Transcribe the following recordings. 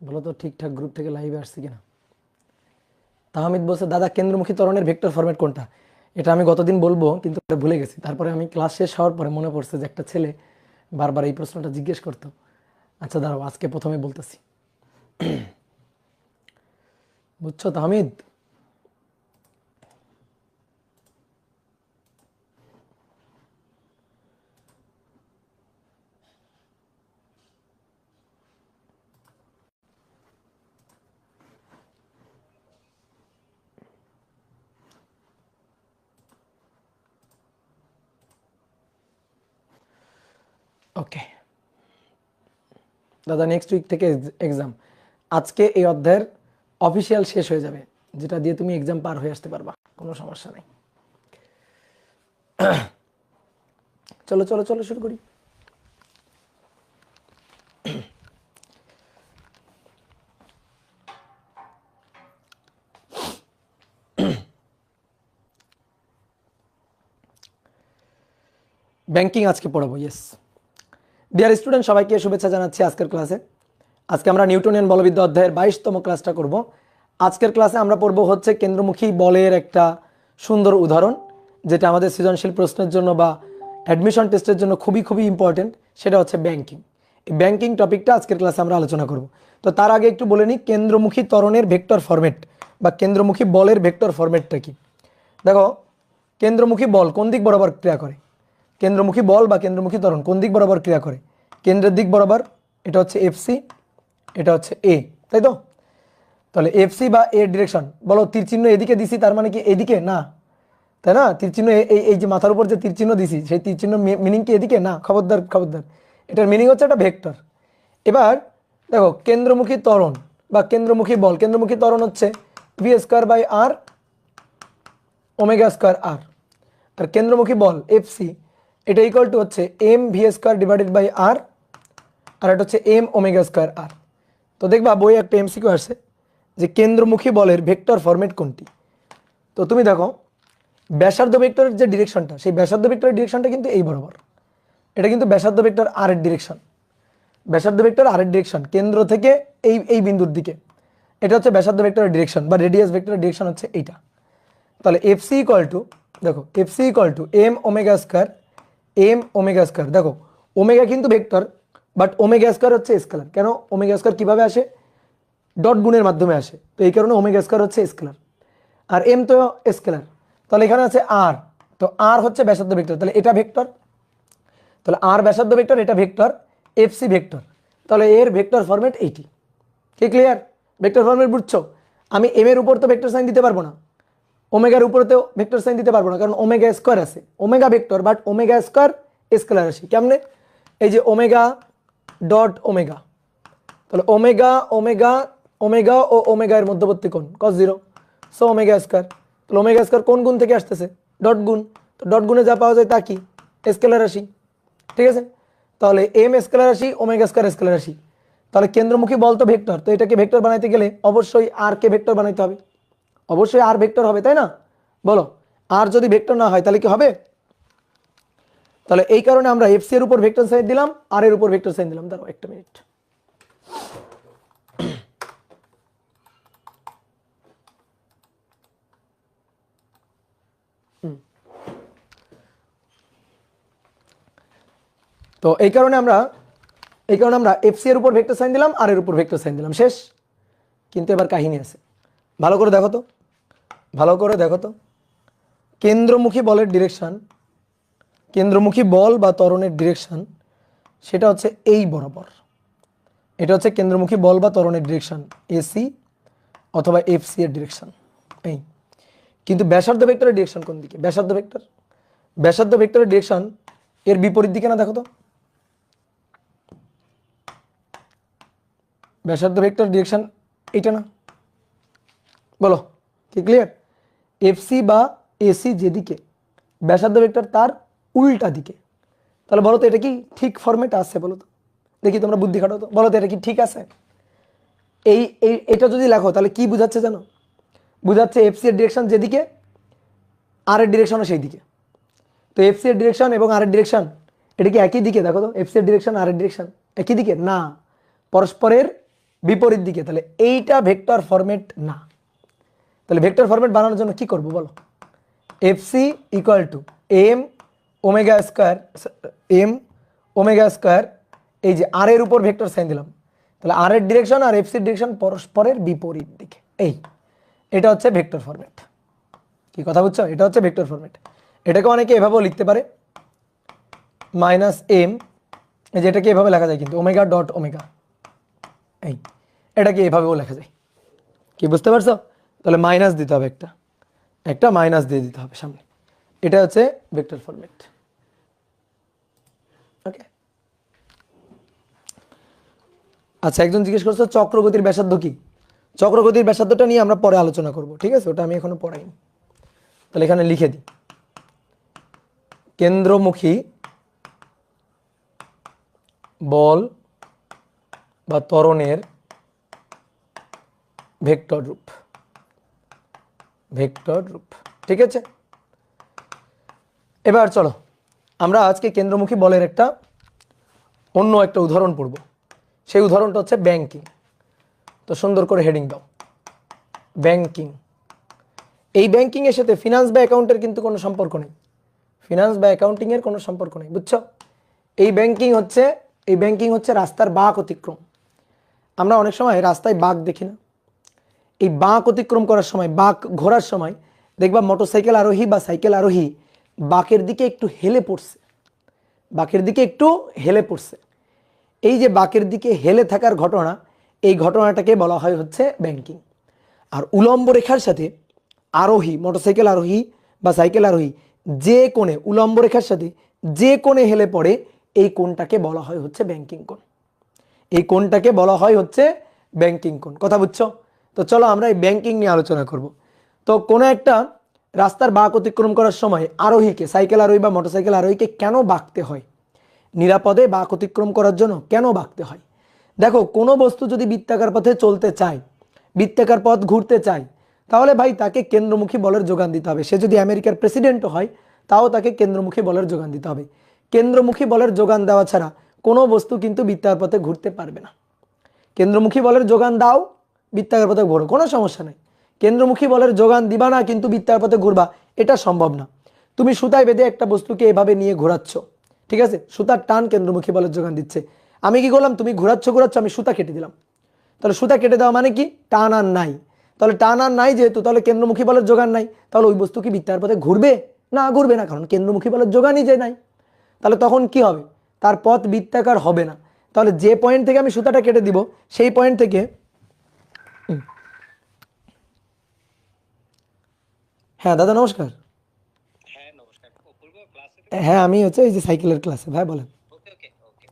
বলো তো ঠিকঠাক গ্রুপ থেকে লাইভে আসছে কিনা। তাহমিদ বলছে দাদা কেন্দ্রমুখী ত্বরণের ভেক্টর ফরম্যাট কোনটা? এটা আমি গতদিন বলবো কিন্তু এটা ভুলে গেছি। তারপরে আমি ক্লাস শেষ হওয়ার পরে মনে পড়ছে যে একটা ছেলে বারবার এই প্রশ্নটা জিজ্ঞেস করতো। আচ্ছা দাঁড়াও, আজকে প্রথমে বলতেছি। বুঝছো তাহমিদ? ওকে দাদা, নেক্সট উইক থেকে এক্সাম। আজকে এই অধ্যায়ের অফিসিয়াল শেষ হয়ে যাবে, যেটা দিয়ে তুমি এক্সাম পার হয়ে আসতে পারবা, কোনো সমস্যা নেই। চলো চলো চলো শুরু করি। ব্যাংকিং আজকে পড়াবো, ইয়েস। ডিয়ার স্টুডেন্ট, সবাইকে শুভেচ্ছা জানাচ্ছি আজকের ক্লাসে। আজকে আমরা নিউটনিয়ান বলবিদ্যা অধ্যায়ের 22তম ক্লাসটা করব। আজকের ক্লাসে আমরা পড়ব হচ্ছে কেন্দ্রমুখী বলের একটা সুন্দর উদাহরণ, যেটা আমাদের সৃজনশীল প্রশ্নের জন্য বা অ্যাডমিশন টেস্টের জন্য খুবই খুবই ইম্পর্টেন্ট। সেটা হচ্ছে ব্যাংকিং। এই ব্যাংকিং টপিকটা আজকের ক্লাসে আমরা আলোচনা করব। তো তার আগে একটু বলে নিই, কেন্দ্রমুখী ত্বরণের ভেক্টর ফরম্যাট বা কেন্দ্রমুখী বলের ভেক্টর ফরম্যাটটা কি। দেখো, কেন্দ্রমুখী বল কোন দিক বরাবর ক্রিয়া করে? কেন্দ্রমুখী বল বা কেন্দ্রমুখী ত্বরণ কোন দিক বরাবর ক্রিয়া করে? কেন্দ্রের দিক বরাবর। এটা হচ্ছে এফসি, এটা হচ্ছে এ, তাই তো? তাহলে এফসি বা এ ডিরেকশন, বলো তীর চিহ্ন এদিকে দিছি তার মানে কি এদিকে? না, তাই না? তীর চিহ্ন এই যে মাথার উপর যে তীর চিহ্ন দিছি, সেই তীর চিহ্ন মিনিং কি এদিকে? না, খবরদার খবরদার। এটার মিনিং হচ্ছে একটা ভেক্টর। এবার দেখো, কেন্দ্রমুখী ত্বরণ বা কেন্দ্রমুখী বল, কেন্দ্রমুখী ত্বরণ হচ্ছে v square by r omega square r. আর কেন্দ্রমুখী বল এফসি, এটা ইকুয়াল টু হচ্ছে m v square divided by r, আর এটা হচ্ছে এম ওমেগা স্কোয়ার আর। তো দেখবা বই একটা এমসিকিউ আসছে যে কেন্দ্রমুখী বলের ভেক্টর ফরম্যাট কোনটি। তো তুমি দেখো, ব্যাসার্ধ ভেক্টরের যে ডিরেকশনটা, সেই ব্যাসার্ধ ভেক্টরের ডিরেকশনটা কিন্তু এই বরাবর। এটা কিন্তু ব্যাসার্ধ ভেক্টর আর এর ডিরেকশন। ব্যাসার্ধ ভেক্টর আর এর ডিরেকশন কেন্দ্র থেকে এই এই বিন্দুর দিকে, এটা হচ্ছে ব্যাসার্ধ ভেক্টরের ডিরেকশন বা রেডিয়াস ভেক্টরের ডিরেকশন হচ্ছে এইটা। তাহলে এফসি ইকুয়াল টু, দেখো FC equal to M omega square, M omega square. দেখো ওমেগা কিন্তু ভেক্টর, বাট ওমেগা স্কোয়ার হচ্ছে স্কেলার। কেন? ওমেগা স্কোয়ার কিভাবে আসে? ডট গুণের মাধ্যমে আসে, তো এই কারণে ওমেগা স্কোয়ার হচ্ছে স্কেলার। আর এম তো স্কেলার, তাহলে এখানে আছে আর, তো আর হচ্ছে ব্যাসার্ধ ভেক্টর, তাহলে এটা ভেক্টর। তাহলে আর ব্যাসার্ধ ভেক্টর, এটা ভেক্টর, এফসি ভেক্টর। তাহলে এর ভেক্টর ফরম্যাট এইটি। কি ক্লিয়ার? ভেক্টর ফরম্যাট বুঝছো? আমি এম এর উপর তো ভেক্টর সাইন দিতে পারবো না, ওমেগার উপরেতেও ভেক্টর সাইন দিতে পারবো না, কারণ ওমেগা স্কোয়ার আছে। Omega vector, but omega square scalar আসে কেমনে? এই যে ওমেগা ডট ওমেগা, তাহলে ওমেগা ওমেগা ওমেগা ও ওমেগা এর মধ্যবর্তী কোণ cos 0, সো ওমেগা স্কোয়ার। তাহলে ওমেগা স্কোয়ার কোন গুণ থেকে আসতেছে? ডট গুণ। তো ডট গুণে যা পাওয়া যায় তা কি? স্কেলার রাশি, ঠিক আছে? তাহলে এম স্কেলার রাশি, ওমেগা স্কোয়ার স্কেলার রাশি। তাহলে কেন্দ্রমুখী বল তো ভেক্টর, তো এটাকে ভেক্টর বানাইতে গেলে অবশ্যই আর কে ভেক্টর বানাইতে হবে। অবশ্যই আর ভেক্টর হবে, তাই না? বলো, আর যদি ভেক্টর না হয় তাহলে কি হবে? তাহলে এই কারণে আমরা এফসি এর উপর ভেক্টর সাইন দিলাম, আর এর উপর ভেক্টর সাইন দিলাম। দাঁড়াও একটা মিনিট। তো এই কারণে আমরা এফসি এর উপর ভেক্টর সাইন দিলাম, আর এর উপর ভেক্টর সাইন দিলাম, শেষ। কিন্তু এবার কাহিনী আছে, ভালো করে দেখো তো, ভালো করে দেখো তো। কেন্দ্রমুখী বলের ডিরেকশন, কেন্দ্রমুখী বল বা ত্বরণের ডিরেকশন, সেটা হচ্ছে এই বরাবর। এটা হচ্ছে কেন্দ্রমুখী বল বা ত্বরণের ডিরেকশন, এসি অথবা এফসি এর ডিরেকশন এই। কিন্তু ব্যাসার্ধ ভেক্টরের ডিরেকশন কোন দিকে? ব্যাসার্ধ ভেক্টর, ব্যাসার্ধ ভেক্টরের ডিরেকশন এর বিপরীত দিকে না? দেখো তো, ব্যাসার্ধ ভেক্টর ডিরেকশন এইটা না? বলো, কি ক্লিয়ার? এফসি বা এসি যেদিকে, ব্যাসার্ধ ভেক্টর তার উল্টা দিকে। তাহলে বলো তো এটা কি ঠিক ফরম্যাট আছে? বলো তো দেখি, তোমরা বুদ্ধি খাটাও তো, বলো তো এটা কি ঠিক আছে? এই এটা যদি লেখো তাহলে কি বুঝাচ্ছে জানো? বুঝাচ্ছে এফসি এর ডিরেকশন যেদিকে, আর এর ডিরেকশনও সেই দিকে। তো এফসি এর ডিরেকশন এবং আর এর ডিরেকশন, এটা কি একই দিকে? দেখো তো, এফসি এর ডিরেকশন আর এর ডিরেকশন একই দিকে না, পরস্পরের বিপরীত দিকে, তাহলে এইটা ভেক্টর ফরম্যাট না। তাহলে ভেক্টর ফরম্যাট বানানোর জন্য কি করব বলো? FC equal to M omega square, M omega square, এই যে আর এর উপর ভেক্টর সাইন দিলাম, তাহলে আর এর ডিরেকশন আর এফসির ডিরেকশন পরস্পরের বিপরীত দিকে। এটা হচ্ছে ভেক্টর ফরম্যাট। কি কথা বুঝছো? এটা হচ্ছে ভেক্টর ফরম্যাট। এটাকে অনেকে এভাবেও লিখতে পারে, মাইনাস এম, যেটাকে এভাবে লেখা যায় কিন্তু ওমেগা ডট ওমেগা, এটাকে এভাবেও লেখা যায়। কি বুঝতে পারছো? তাহলে মাইনাস দিতে হবে, একটা মাইনাস দিয়ে দিতে হবে সামনে। এটা হচ্ছে ভেক্টর ফরম্যাট। ওকে, আচ্ছা, একজন জিজ্ঞেস করছে চক্রগতির ব্যাসার্ধ কি? চক্রগতির ব্যাসার্ধটা নিয়ে আমরা পরে আলোচনা করব, ঠিক আছে? ওটা আমি এখনো পড়াইনি। তাহলে এখানে লিখে দিই, কেন্দ্রমুখী বল বা ত্বরণের ভেক্টর রূপ, ভেক্টর রূপ, ঠিক আছে? এবার চলো আমরা আজকে কেন্দ্রমুখী বলের অন্য একটা উদাহরণ পড়ব। সেই উদাহরণটা হচ্ছে ব্যাংকিং। তো সুন্দর করে হেডিং দাও, ব্যাংকিং। এই ব্যাংকিং এর সাথে ফিনান্স বা অ্যাকাউন্টের কিন্তু কোনো সম্পর্ক নেই, ফিনান্স বা অ্যাকাউন্টিং এর কোনো সম্পর্ক নেই, বুঝছো? এই ব্যাংকিং হচ্ছে রাস্তার বাঁক অতিক্রম। আমরা অনেক সময় রাস্তায় বাঁক দেখি না? এই বাঁক অতিক্রম করার সময়, বাঁক ঘোরার সময় দেখবা মোটরসাইকেল আরোহী বা সাইকেল আরোহী বাঁকের দিকে একটু হেলে পড়ছে, বাঁকের দিকে একটু হেলে পড়ছে। এই যে বাঁকের দিকে হেলে থাকার ঘটনা, এই ঘটনাটাকে বলা হয় হচ্ছে ব্যাংকিং। আর উলম্ব রেখার সাথে আরোহী, মোটরসাইকেল আরোহী বা সাইকেল আরোহী যে কোণে, উলম্ব রেখার সাথে যে কোণে হেলে পড়ে, এই কোণটাকে বলা হয় হচ্ছে ব্যাংকিং কোণ। এই কোণটাকে বলা হয় হচ্ছে ব্যাংকিং কোণ। কথা বুঝছো? তো চলো আমরা এই ব্যাংকিং নিয়ে আলোচনা করব। তো কোনো একটা রাস্তার বাঁক অতিক্রম করার সময় আরোহীকে, সাইকেল আরোহী বা মোটরসাইকেল আরোহীকে কেন বাঁকতে হয়? নিরাপদে বাঁক অতিক্রম করার জন্য কেন বাঁকতে হয়? দেখো, কোনো বস্তু যদি বৃত্তাকার পথে চলতে চায়, বৃত্তাকার পথ ঘুরতে চায়, তাহলে ভাই তাকে কেন্দ্রমুখী বলের যোগান দিতে হবে। সে যদি আমেরিকার প্রেসিডেন্টও হয়, তাও তাকে কেন্দ্রমুখী বলের যোগান দিতে হবে। কেন্দ্রমুখী বলের যোগান দেওয়া ছাড়া কোনো বস্তু কিন্তু বৃত্তাকার পথে ঘুরতে পারবে না। কেন্দ্রমুখী বলের যোগান দাও, বৃত্তাকার পথে ঘোরো, কোনো সমস্যা নেই। কেন্দ্রমুখী বলের যোগান দিবা না কিন্তু বৃত্তাকার পথে ঘুরবা, এটা সম্ভব না। তুমি সুতায় বেঁধে একটা বস্তুকে এভাবে নিয়ে ঘোরাচ্ছ, ঠিক আছে? সুতার টান কেন্দ্রমুখী বলের যোগান দিচ্ছে। আমি কি করলাম? তুমি ঘোরাচ্ছ, আমি সুতা কেটে দিলাম। তাহলে সুতা কেটে দেওয়া মানে কি? টান আর নাই। তাহলে টান আর নাই যেহেতু, তাহলে কেন্দ্রমুখী বলের যোগান নাই। তাহলে ওই বস্তু কি বৃত্তাকার পথে ঘুরবে? না, ঘুরবে না, কারণ কেন্দ্রমুখী বলের যোগানই যে নাই। তাহলে তখন কি হবে? তার পথ বৃত্তাকার হবে না। তাহলে যে পয়েন্ট থেকে আমি সুতাটা কেটে দিব, সেই পয়েন্ট থেকে, হ্যাঁ দাদা নমস্কার। হ্যাঁ, আমি হচ্ছে এই যে সাইকেলের ক্লাসে। ভাই বলেন।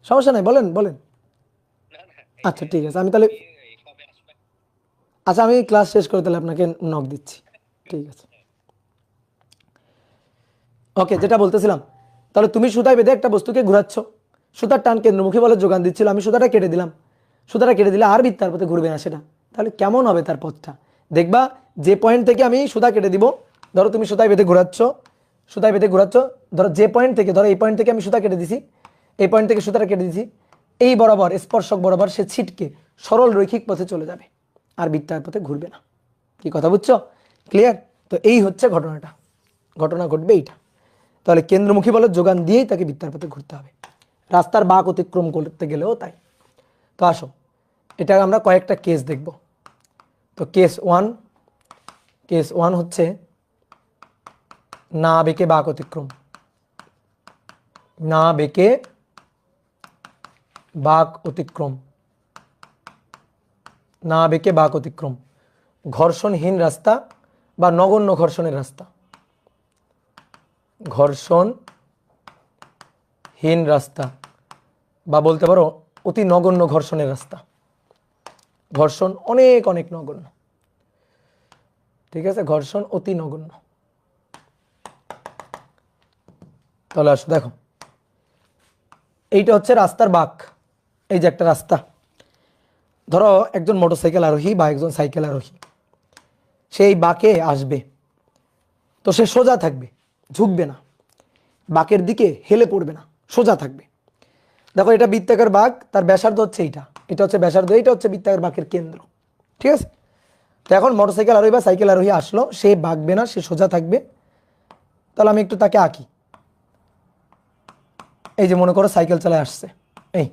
সমস্যা নাই, বলেন বলেন। আচ্ছা ঠিক আছে, আমি তাহলে, আচ্ছা আমি ক্লাস শেষ করে তাহলে আপনাকে নক দিচ্ছি। ঠিক আছে, ওকে। যেটা বলতেছিলাম, তাহলে তুমি সুতায় বেঁধে একটা বস্তুকে ঘোরাচ্ছ, সুতার টান কেন্দ্রমুখী বলে যোগান দিচ্ছিল, আমি সুতাটা কেটে দিলাম। সুতাটা কেটে দিলে আর বৃত্তার পথে ঘুরবে না সেটা। তাহলে কেমন হবে তার পথটা? দেখবা, যে পয়েন্ট থেকে আমি সুতা কেটে দিব, ধরো তুমি সুতায় বেঁধে ঘোরাচ্ছ, সুতায় বেঁধে ঘোরাচ্ছ, ধরো যে পয়েন্ট থেকে, ধরো এই পয়েন্ট থেকে আমি সুতা কেটে দিছি, এই পয়েন্ট থেকে সুতাটা কেটে দিছি, এই বরাবর, স্পর্শক বরাবর সে ছিটকে সরল রৈখিক পথে চলে যাবে, আর বৃত্তার পথে ঘুরবে না। কি কথা বুঝছো? ক্লিয়ার? তো এই হচ্ছে ঘটনাটা, ঘটনা ঘটবে এইটা। তাহলে কেন্দ্রমুখী বলের যোগান দিয়েই তাকে বৃত্তার পথে ঘুরতে হবে, রাস্তার বাঁক অতিক্রম করতে গেলেও তাই। তো আসো, এটা আমরা কয়েকটা কেস দেখব। তো কেস ওয়ান হচ্ছে না বেঁকে বাঁক অতিক্রম, না বেঁকে বাঁক অতিক্রম, না বেঁকে বাঁক অতিক্রম, ঘর্ষণহীন রাস্তা বা নগণ্য ঘর্ষণের রাস্তা, ঘর্ষণহীন রাস্তা বা বলতে পারো অতি নগণ্য ঘর্ষণের রাস্তা। ঘর্ষণ অনেক অনেক নগণ্য, ঠিক আছে? ঘর্ষণ অতি নগণ্য। তাহলে আসো দেখো, এইটা হচ্ছে রাস্তার বাঁক। এই যে একটা রাস্তা, ধরো একজন মোটরসাইকেল আরোহী বা একজন সাইকেল আরোহী সেই বাঁকে আসবে, তো সে সোজা থাকবে, ঝুঁকবে না, বাঁকের দিকে হেলে পড়বে না, সোজা থাকবে। দেখো এটা বৃত্তাকার বাঁক, তার ব্যাসার্ধ হচ্ছে এইটা, এটা হচ্ছে ব্যাসার্ধ, এটা হচ্ছে বৃত্তাকার বাঁকের কেন্দ্র। ঠিক আছে, তো এখন মোটরসাইকেল আরোহী বা সাইকেল আরোহী আসলো, সে বাঁকবে না, সে সোজা থাকবে। তাহলে আমি একটু তাকে আঁকি। এই যে মনে করো সাইকেল চালায় আসছে, এই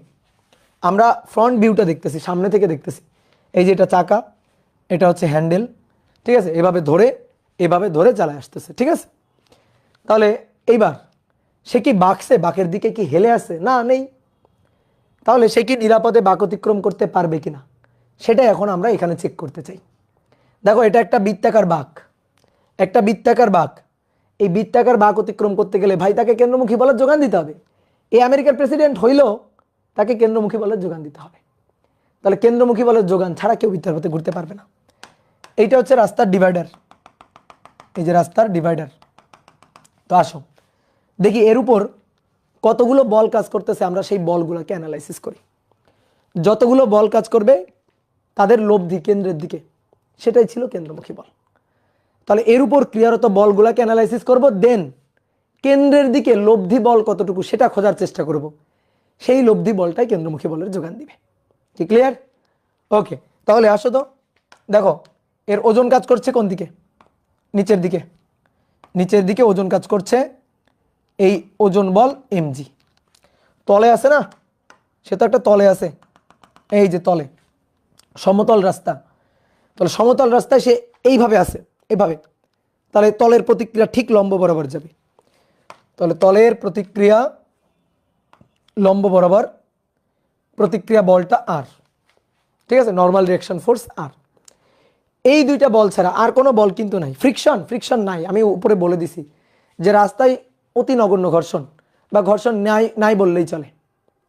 আমরা ফ্রন্ট ভিউটা দেখতেছি, সামনে থেকে দেখতেছি। এই যে এটা চাকা, এটা হচ্ছে হ্যান্ডেল। ঠিক আছে, এভাবে ধরে চালায় আসতেছে। ঠিক আছে, তাহলে এইবার সে কি বাঁকছে, বাঁকের দিকে কি হেলে আসছে? না, নেই। তাহলে সে কি নিরাপদে বাঁক অতিক্রম করতে পারবে কিনা, সেটাই এখন আমরা এখানে চেক করতে চাই। দেখো, এটা একটা বৃত্তাকার বাঁক, একটা বৃত্তাকার বাঁক। এই বৃত্তাকার বাঁক অতিক্রম করতে গেলে ভাই তাকে কেন্দ্রমুখী বলের যোগান দিতে হবে। এই আমেরিকার প্রেসিডেন্ট হইলেও তাকে কেন্দ্রমুখী বলের যোগান দিতে হবে। তাহলে কেন্দ্রমুখী বলের যোগান ছাড়া কেউ বৃত্তের পথে ঘুরতে পারবে না। এইটা হচ্ছে রাস্তার ডিভাইডার, এই যে রাস্তার ডিভাইডার। তো আসো দেখি এর উপর কতগুলো বল কাজ করতেছে, আমরা সেই বলগুলোকে অ্যানালাইসিস করি। যতগুলো বল কাজ করবে তাদের লব্ধি কেন্দ্রের দিকে, সেটাই ছিল কেন্দ্রমুখী বল। তাহলে এর উপর ক্রিয়ারত বলগুলোকে অ্যানালাইসিস করব, দেন কেন্দ্রের দিকে লব্ধি বল কতটুকু সেটা খোঁজার চেষ্টা করব। সেই লব্ধি বলটাই কেন্দ্রমুখী বলের যোগান দিবে। কি ক্লিয়ার? ওকে, তাহলে আসো তো দেখো এর ওজন কাজ করছে কোন দিকে? নিচের দিকে। নিচের দিকে ওজন কাজ করছে, এই ওজন বল এমজি। তলে আছে না, সে তো একটা তলে আছে, এই যে তলে সমতল রাস্তা। তাহলে সমতল রাস্তায় সে এইভাবে আছে, এভাবে। তাহলে তলের প্রতিক্রিয়া ঠিক লম্ব বরাবর যাবে। তাহলে তলের প্রতিক্রিয়া লম্ব বরাবর, প্রতিক্রিয়া বলটা আর। ঠিক আছে, নর্মাল রিঅ্যাকশন ফোর্স আর। এই দুইটা বল ছাড়া আর কোনো বল কিন্তু নাই। ফ্রিকশন নাই, আমি উপরে বলে দিছি যে রাস্তায় অতি নগণ্য ঘর্ষণ বা ঘর্ষণ নাই নাই বললেই চলে।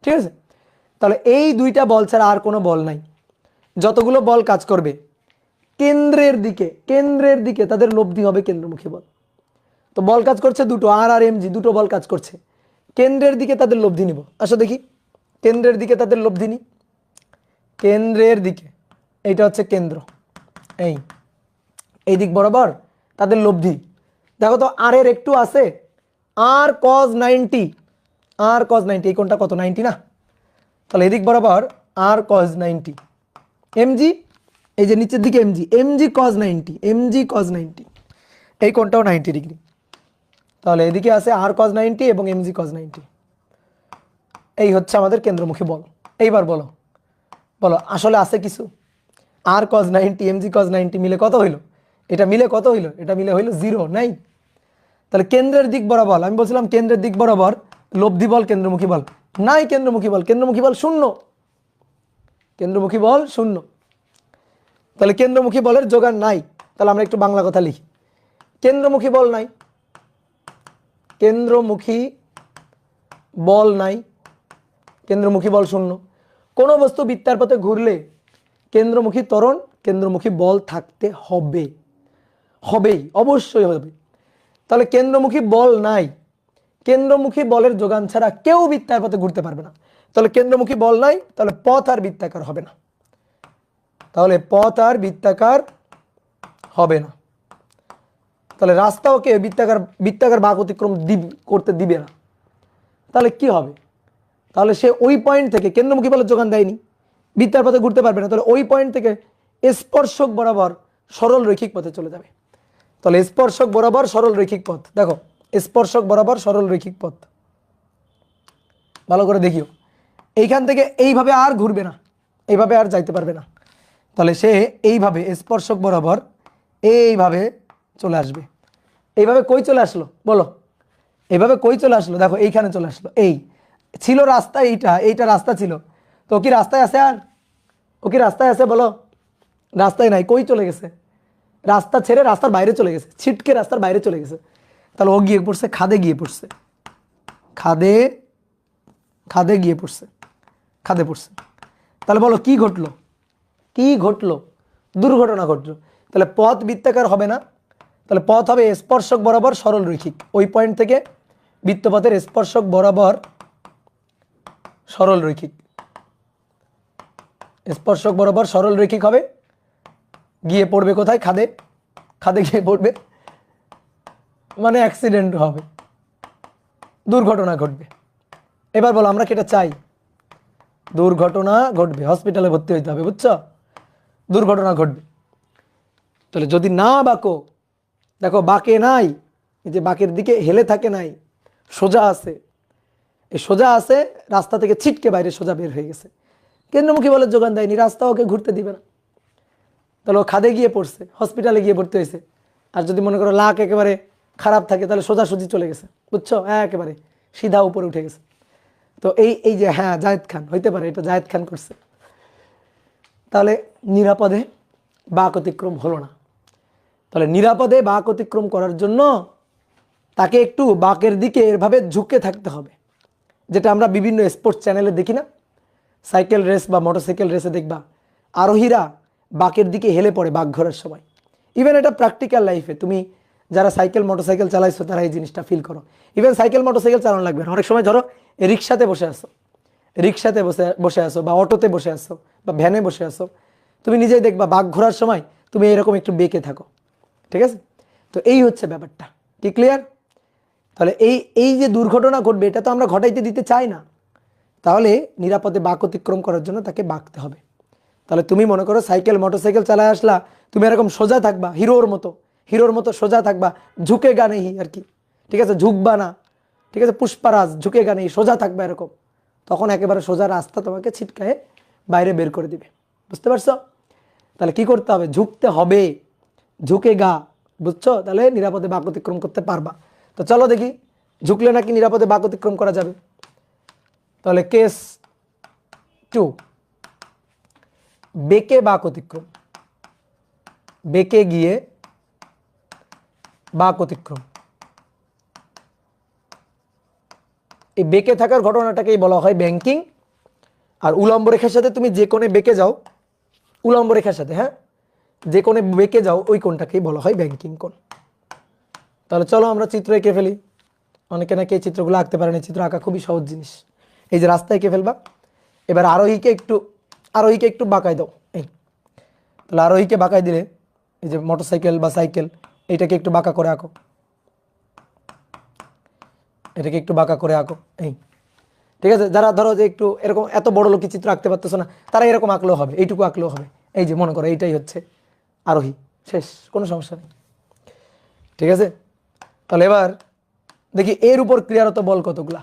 ঠিক আছে, তাহলে এই দুইটা বল ছাড়া আর কোনো বল নাই। যতগুলো বল কাজ করবে কেন্দ্রের দিকে তাদের লব্ধি হবে কেন্দ্রমুখী বল। তো বল কাজ করছে দুটো, আর আর এমজি, দুটো বল কাজ করছে। কেন্দ্রের দিকে তাদের লব্ধি নিব। আসো দেখি কেন্দ্রের দিকে তাদের লব্ধি নি। কেন্দ্রের দিকে, এইটা হচ্ছে কেন্দ্র, এই দিক বরাবর তাদের লব্ধি। দেখো তো আর এর একটু আছে, আর কজ 90, আর কজ 90, এই কোণটা কত? 90 না? তাহলে এদিক বরাবর আর কজ 90, এমজি, এই যে নিচের দিকে এমজি কজ 90, এমজি কজ 90, এই কোণটাও 90 ডিগ্রি। তাহলে এদিকে আছে আর কজ 90 এবং এমজি কজ 90। এই হচ্ছে আমাদের কেন্দ্রমুখী বল। এইবার বলো বলো আসলে আছে কিছু? আর কজ 90 এমজি কজ 90 মিলে কত হইলো? এটা মিলে কত হইলো? এটা মিলে হইলো 0, নাই। তাহলে কেন্দ্রের দিক বরাবর, আমি বলছিলাম কেন্দ্রের দিক বরাবর লব্ধি বল কেন্দ্রমুখী বল নাই, কেন্দ্রমুখী বল শূন্য, কেন্দ্রমুখী বল শূন্য। তাহলে কেন্দ্রমুখী বলের যোগান নাই। তাহলে আমরা একটু বাংলা কথা লিখি, কেন্দ্রমুখী বল নাই, কেন্দ্রমুখী বল নাই, কেন্দ্রমুখী বল শূন্য। কোনো বস্তু বৃত্তার পথে ঘুরলে কেন্দ্রমুখী ত্বরণ, কেন্দ্রমুখী বল থাকতে হবে, হবেই, অবশ্যই হবে। তাহলে কেন্দ্রমুখী বল নাই, কেন্দ্রমুখী বলের যোগান ছাড়া কেউ বৃত্তার পথে ঘুরতে পারবে না। তাহলে কেন্দ্রমুখী বল নাই, তাহলে পথ আর বৃত্তাকার হবে না, তাহলে পথ আর বৃত্তাকার হবে না। তাহলে রাস্তাও কে বৃত্তাকার বাঁক অতিক্রম করতে দিবে না। তাহলে কি হবে? তাহলে সে ওই পয়েন্ট থেকে, কেন্দ্রমুখী বলের যোগান দেয়নি, বৃত্তার পথে ঘুরতে পারবে না, তাহলে ওই পয়েন্ট থেকে স্পর্শক বরাবর সরল রৈখিক পথে চলে যাবে। তাহলে স্পর্শক বরাবর সরল রৈখিক পথ, দেখো স্পর্শক বরাবর সরল রৈখিক পথ, ভালো করে দেখিও। এইখান থেকে এইভাবে আর ঘুরবে না, এইভাবে আর যাইতে পারবে না। তাহলে সে এইভাবে স্পর্শক বরাবর এইভাবে চলে আসবে। এইভাবে কই চলে আসলো বলো? এইভাবে কই চলে আসলো? দেখো এইখানে চলে আসলো। এই ছিল রাস্তা, এইটা রাস্তা ছিল। তো কি রাস্তায় আছে? আর ও কি রাস্তায় আছে বলো? রাস্তায় নাই, কই চলে গেছে? রাস্তা ছেড়ে রাস্তার বাইরে চলে গেছে, ছিটকে রাস্তার বাইরে চলে গেছে। তাহলে ও গিয়ে পড়ছে খাদে, গিয়ে পড়ছে খাদে গিয়ে পড়ছে, খাদে পড়ছে। তাহলে বলো কি ঘটলো? দুর্ঘটনা ঘটলো। তাহলে পথ বৃত্তাকার হবে না, তাহলে পথ হবে স্পর্শক বরাবর সরল রৈখিক। ওই পয়েন্ট থেকে বৃত্তপথের স্পর্শক বরাবর সরল রৈখিক, স্পর্শক বরাবর সরল রৈখিক হবে। গিয়ে পড়বে কোথায়? খাদে গিয়ে পড়বে, মানে অ্যাক্সিডেন্ট হবে, দুর্ঘটনা ঘটবে। এবার বলো আমরা কি এটা চাই? দুর্ঘটনা ঘটবে, হসপিটালে ভর্তি হইতে হবে, বুঝছো? দুর্ঘটনা ঘটবে। তাহলে যদি না বাঁকো, দেখো বাঁকে নাই, এই যে বাঁকের দিকে হেলে থাকে নাই, সোজা আছে, এই সোজা আছে, রাস্তা থেকে ছিটকে বাইরে সোজা বের হয়ে গেছে। কেন্দ্রমুখী বলের যোগান দেয়নি, রাস্তা ওকে ঘুরতে দিবে না, তাহলে ও খাদে গিয়ে পড়ছে, হসপিটালে গিয়ে ভর্তি হয়েছে। আর যদি মনে করো লাক একেবারে খারাপ থাকে, তাহলে সোজাসুজি চলে গেছে, বুঝছো? হ্যাঁ, একেবারে সিধা উপরে উঠে গেছে। তো এই যে হ্যাঁ জায়েদ খান হইতে পারে, এটা জায়েদ খান করছে। তাহলে নিরাপদে বাঁক অতিক্রম হলো না। তাহলে নিরাপদে বাঁক অতিক্রম করার জন্য তাকে একটু বাঁকের দিকে এভাবে ঝুঁকে থাকতে হবে, যেটা আমরা বিভিন্ন স্পোর্টস চ্যানেলে দেখি না, সাইকেল রেস বা মোটরসাইকেল রেসে দেখবা আরোহীরা বাঁকের দিকে হেলে পড়ে বাঁক ঘোরার সময়। ইভেন এটা প্র্যাকটিক্যাল লাইফে তুমি যারা সাইকেল মোটরসাইকেল চালাইছো তারা এই জিনিসটা ফিল করো। ইভেন সাইকেল মোটরসাইকেল চালানো লাগবে না, অনেক সময় ধরো রিক্সাতে বসে আসো, বসে আসো বা অটোতে বসে আসো বা ভ্যানে বসে আসো, তুমি নিজেই দেখবা বাঁক ঘোরার সময় তুমি এরকম একটু বেঁকে থাকো, ঠিক আছে? তো এই হচ্ছে ব্যাপারটা, কি ক্লিয়ার? তাহলে এই যে দুর্ঘটনা ঘটবে এটা তো আমরা ঘটাইতে দিতে চাই না, তাহলে নিরাপদে বাঁক অতিক্রম করার জন্য তাকে বাঁকতে হবে। তাহলে তুমি মনে করো সাইকেল মোটরসাইকেল চালায় আসলা, তুমি এরকম সোজা থাকবা, হিরোর মতো সোজা থাকবা, ঝুঁকে গা নেই আর কি, ঠিক আছে? ঝুঁকবা না, ঠিক আছে? পুষ্পারাজ ঝুঁকে গা নেই, সোজা থাকবা এরকম, তখন একেবারে সোজা রাস্তা তোমাকে ছিটকায়ে বাইরে বের করে দিবে, বুঝতে পারছো? তাহলে কি করতে হবে? ঝুঁকতে হবে, ঝুঁকে গা, বুঝছো? তাহলে নিরাপদে বাঁক অতিক্রম করতে পারবা। তো চলো দেখি ঝুঁকলে নাকি নিরাপদে বাঁক অতিক্রম করা যাবে। তাহলে কেস 2, বেঁকে বাঁক অতিক্রম, বেঁকে গিয়ে বাঁক অতিক্রম। এই বেঁকে থাকার ঘটনাটাকেই বলা হয় ব্যাংকিং। আর উলম্ব রেখার সাথে তুমি যে কোণে বেঁকে যাও, উলম্ব রেখার সাথে, হ্যাঁ, যে কোণে বেঁকে যাও ওই কোণটাকেই বলা হয় ব্যাংকিং কোণ। তাহলে চলো আমরা চিত্র এঁকে ফেলি। অনেকে নাকি এই চিত্রগুলো আঁকতে পারেন, চিত্র আঁকা খুবই সহজ জিনিস। এই যে রাস্তা এঁকে ফেলবা, এবার আরোহীকে একটু বাঁকায় দাও। এই তাহলে আরোহীকে বাঁকায় দিলে এই যে মোটরসাইকেল বা সাইকেল, এইটাকে একটু বাঁকা করে আঁকো, এটাকে একটু বাঁকা করে আঁকো, এই, ঠিক আছে? যারা ধরো যে একটু এরকম এত বড় লোকই চিত্র আঁকতে পারতেছো না, তারা এরকম আঁকলেও হবে, এইটুকু আঁকলেও হবে। এই যে মনে করো এইটাই হচ্ছে আরোহী, শেষ, কোনো সমস্যা নেই, ঠিক আছে? তাহলে এবার দেখি এর উপর ক্রিয়ারত বল কতগুলা।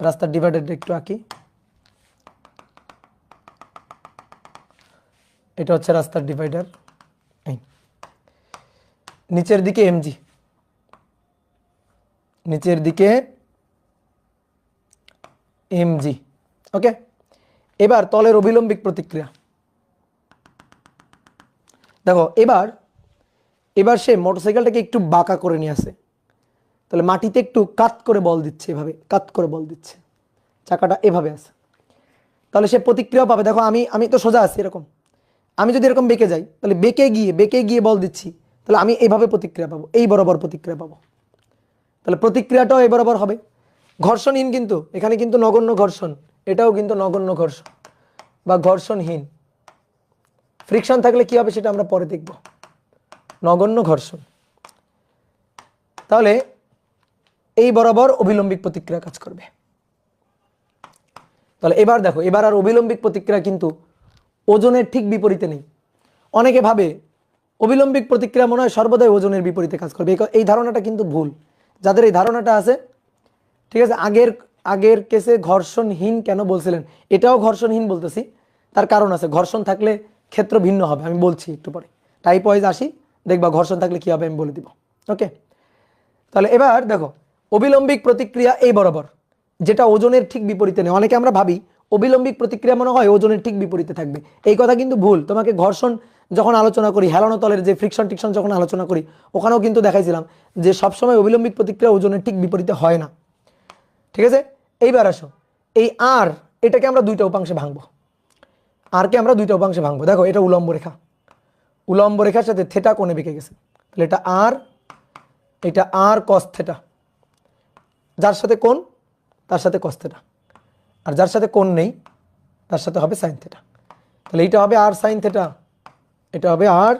রাস্তার ডিভাইডার একটু আঁকি, এটা হচ্ছে রাস্তার ডিভাইডার, এই নিচের দিকে এমজি, নিচের দিকে এমজি, ওকে? এবার তলের অভিলম্বিক প্রতিক্রিয়া দেখো, এবার সে মোটরসাইকেলটাকে একটু বাঁকা করে নিয়ে আসে, তাহলে মাটিতে একটু কাত করে বল দিচ্ছে, এভাবে কাত করে বল দিচ্ছে, চাকাটা এভাবে আছে, তাহলে সে প্রতিক্রিয়া পাবে। দেখো আমি তো সোজা আছি এরকম, আমি যদি এরকম বেঁকে যাই, তাহলে বেঁকে গিয়ে বল দিচ্ছি, তাহলে আমি এইভাবে প্রতিক্রিয়া পাবো, এই বরাবর প্রতিক্রিয়া পাবো, তাহলে প্রতিক্রিয়াটাও এই বরাবর হবে। ঘর্ষণহীন কিন্তু, এখানে কিন্তু নগণ্য ঘর্ষণ, এটাও কিন্তু নগণ্য ঘর্ষণ বা ঘর্ষণহীন। ফ্রিকশন থাকলে কি হবে সেটা আমরা পরে দেখব, নগণ্য ঘর্ষণ। তাহলে এই বরাবর অভিলম্বিক প্রতিক্রিয়া কাজ করবে। তাহলে এবার দেখো, এবার আর অভিলম্বিক প্রতিক্রিয়া কিন্তু ওজনের ঠিক বিপরীতে নেই। অনেকে ভাবে অভিলম্বিক প্রতিক্রিয়া মনে হয় সর্বদাই ওজনের বিপরীতে কাজ করবে, এই ধারণাটা কিন্তু ভুল। যাদের এই ধারণাটা আছে, ঠিক আছে, আগের কেসে ঘর্ষণহীন কেন বলছিলেন, এটাও ঘর্ষণহীন বলতেছি, তার কারণ আছে। ঘর্ষণ থাকলে ক্ষেত্র ভিন্ন হবে, আমি বলছি একটু পরে। টাইপ ওয়াইজ আসি, দেখবা ঘর্ষণ থাকলে কি হবে আমি বলে দিব, ওকে? তাহলে এবার দেখো অবিলম্বিক প্রতিক্রিয়া এই বরাবর, যেটা ওজনের ঠিক বিপরীতে নেই। অনেকে আমরা ভাবি অবিলম্বিক প্রতিক্রিয়া মনে হয় ওজনের ঠিক বিপরীতে থাকবে, এই কথা কিন্তু ভুল। তোমাকে ঘর্ষণ যখন আলোচনা করি, হেলানো তলের যে ফ্রিকশন টিকশন যখন আলোচনা করি, ওখানেও কিন্তু দেখাইছিলাম যে সবসময় অবিলম্বিক প্রতিক্রিয়া ওজনের ঠিক বিপরীতে হয় না, ঠিক আছে? এইবার আসো, এই আর এটাকে আমরা দুইটা উপাংশে ভাঙবো, আরকে আমরা দুইটা উপাংশে ভাঙবো। দেখো এটা উলম্ব রেখা, উলম্ব রেখার সাথে থেটা কোণে বেঁকে গেছে, তাহলে এটা আর কস থেটা, যার সাথে কোণ তার সাথে কস থেটা, আর যার সাথে কোণ নেই তার সাথে হবে সাইন থেটা। তাহলে এইটা হবে আর সাইন থেটা, এটা হবে আর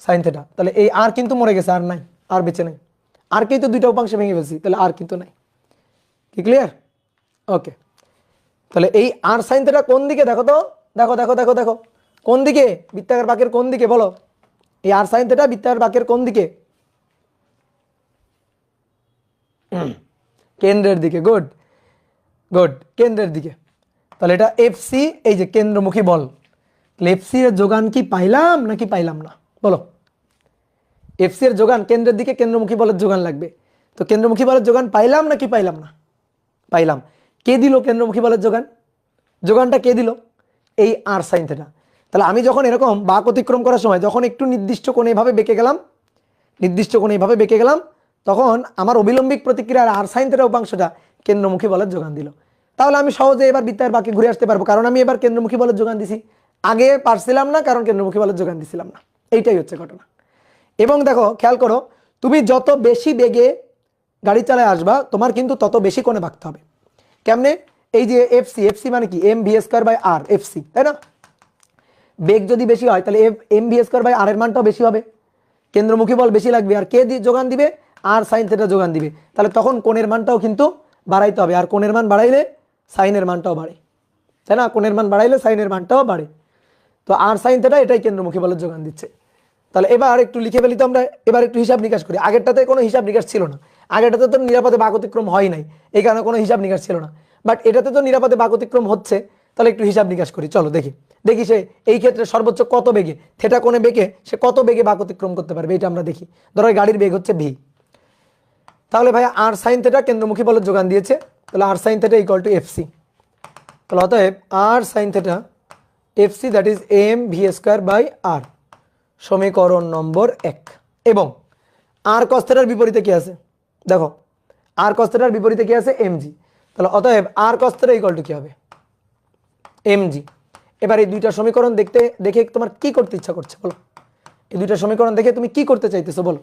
সাইন থেটা। তাহলে এই আর কিন্তু মরে গেছে, আর নাই, আর বেঁচে নাই, আরকেই তো দুইটা উপাংশে ভেঙে ফেলছি, তাহলে আর কিন্তু নাই। কি ক্লিয়ার? ওকে। তাহলে এই আর সাইন থিটা কোন দিকে দেখো তো, দেখো দেখো দেখো দেখো কোন দিকে, বৃত্তাকার বাঁকের কোন দিকে বলো, এই আর সাইন থিটা বৃত্তাকার বাঁকের কোন দিকে, কেন্দ্রের দিকে। গুড গুড, কেন্দ্রের দিকে। তাহলে এটা এফসি, এই যে কেন্দ্রমুখী বল, এফসি এর যোগান কি পাইলাম নাকি পাইলাম না বলো, এফসি এর যোগান কেন্দ্রের দিকে, কেন্দ্রমুখী বলের যোগান লাগবে, তো কেন্দ্রমুখী বলের যোগান পাইলাম নাকি পাইলাম না, পাইলাম। কে দিল কেন্দ্রমুখী বলের যোগান, যোগানটা কে দিল, এই আর সাইন থিটা। তাহলে আমি যখন এরকম বাঁক অতিক্রম করার সময় যখন একটু নির্দিষ্ট কোণে এভাবে বেঁকে গেলাম, নির্দিষ্ট কোণে এভাবে বেঁকে গেলাম, তখন আমার অবিলম্বিক প্রতিক্রিয়ার আর সাইন থিটা উপাংশটা কেন্দ্রমুখী বলের যোগান দিল। তাহলে আমি সহজে এবার বৃত্তাকার বাঁকে ঘুরে আসতে পারবো, কারণ আমি এবার কেন্দ্রমুখী বলের যোগান দিছি। আগে পারছিলাম না, কারণ কেন্দ্রমুখী বলের যোগান দিছিলাম না। এইটাই হচ্ছে ঘটনা। এবং দেখো খেয়াল করো, তুমি যত বেশি বেগে গাড়ি চালায় আসবা, তোমার কিন্তু তত বেশি কোণে বাঁকতে হবে। কেমনে, এই যে এফসি, এফসি মানে কি M V square by R, FC, তাই না? বেগ যদি বেশি হয় তাহলে M V square by R এর মানটাও বেশি হবে, কেন্দ্রমুখী বল বেশি লাগবে, আর কে যোগান দিবে, আর সাইন থিটা যোগান দিবে। তাহলে তখন কোণের মানটাও কিন্তু বাড়াইতে হবে, আর কোণের মান বাড়াইলে সাইনের মানটাও বাড়ে, তাই না? কোণের মান বাড়াইলে সাইনের মানটাও বাড়ে। তো আর সাইন থিটা এটাই কেন্দ্রমুখী বলের যোগান দিচ্ছে। তাহলে এবার একটু লিখে ফেলি তো আমরা, এবার একটু হিসাব নিকাশ করি। আগেরটাতে কোনো হিসাব নিকাশ ছিল না, আগেরটাতে তো নিরাপদে বাঁক অতিক্রম হয় নাই, এই কারণে কোনো হিসাব নিকাশ ছিল না। বাট এটাতে তো নিরাপদে বাঁক অতিক্রম হচ্ছে, তাহলে একটু হিসাব নিকাশ করি। চলো দেখি, দেখি সে এই ক্ষেত্রে সর্বোচ্চ কত বেগে, থেটা কোণে বেগে সে কত বেগে বাঁক অতিক্রম করতে পারবে, এটা আমরা দেখি। ধরো গাড়ির বেগ হচ্ছে ভি, তাহলে ভাই আর সাইন থিটা কেন্দ্রমুখী বলের যোগান দিয়েছে, তাহলে R sine theta equal to FC. তাহলে অতএব R sine theta FC that is m V square by r, সমীকরণ নম্বর 1। এবং আর কস থিটার বিপরীতে কি আছে দেখো, আর কস থিটার বিপরীতে কি আছে, এমজি। তাহলে অতএব আর কস থিটা ইকুয়াল টু কি হবে, এমজি। এবার এই দুইটা সমীকরণ দেখে তোমার কি করতে ইচ্ছা করছে বলো, এই দুইটা সমীকরণ দেখে তুমি কি করতে চাইতেছো বলো,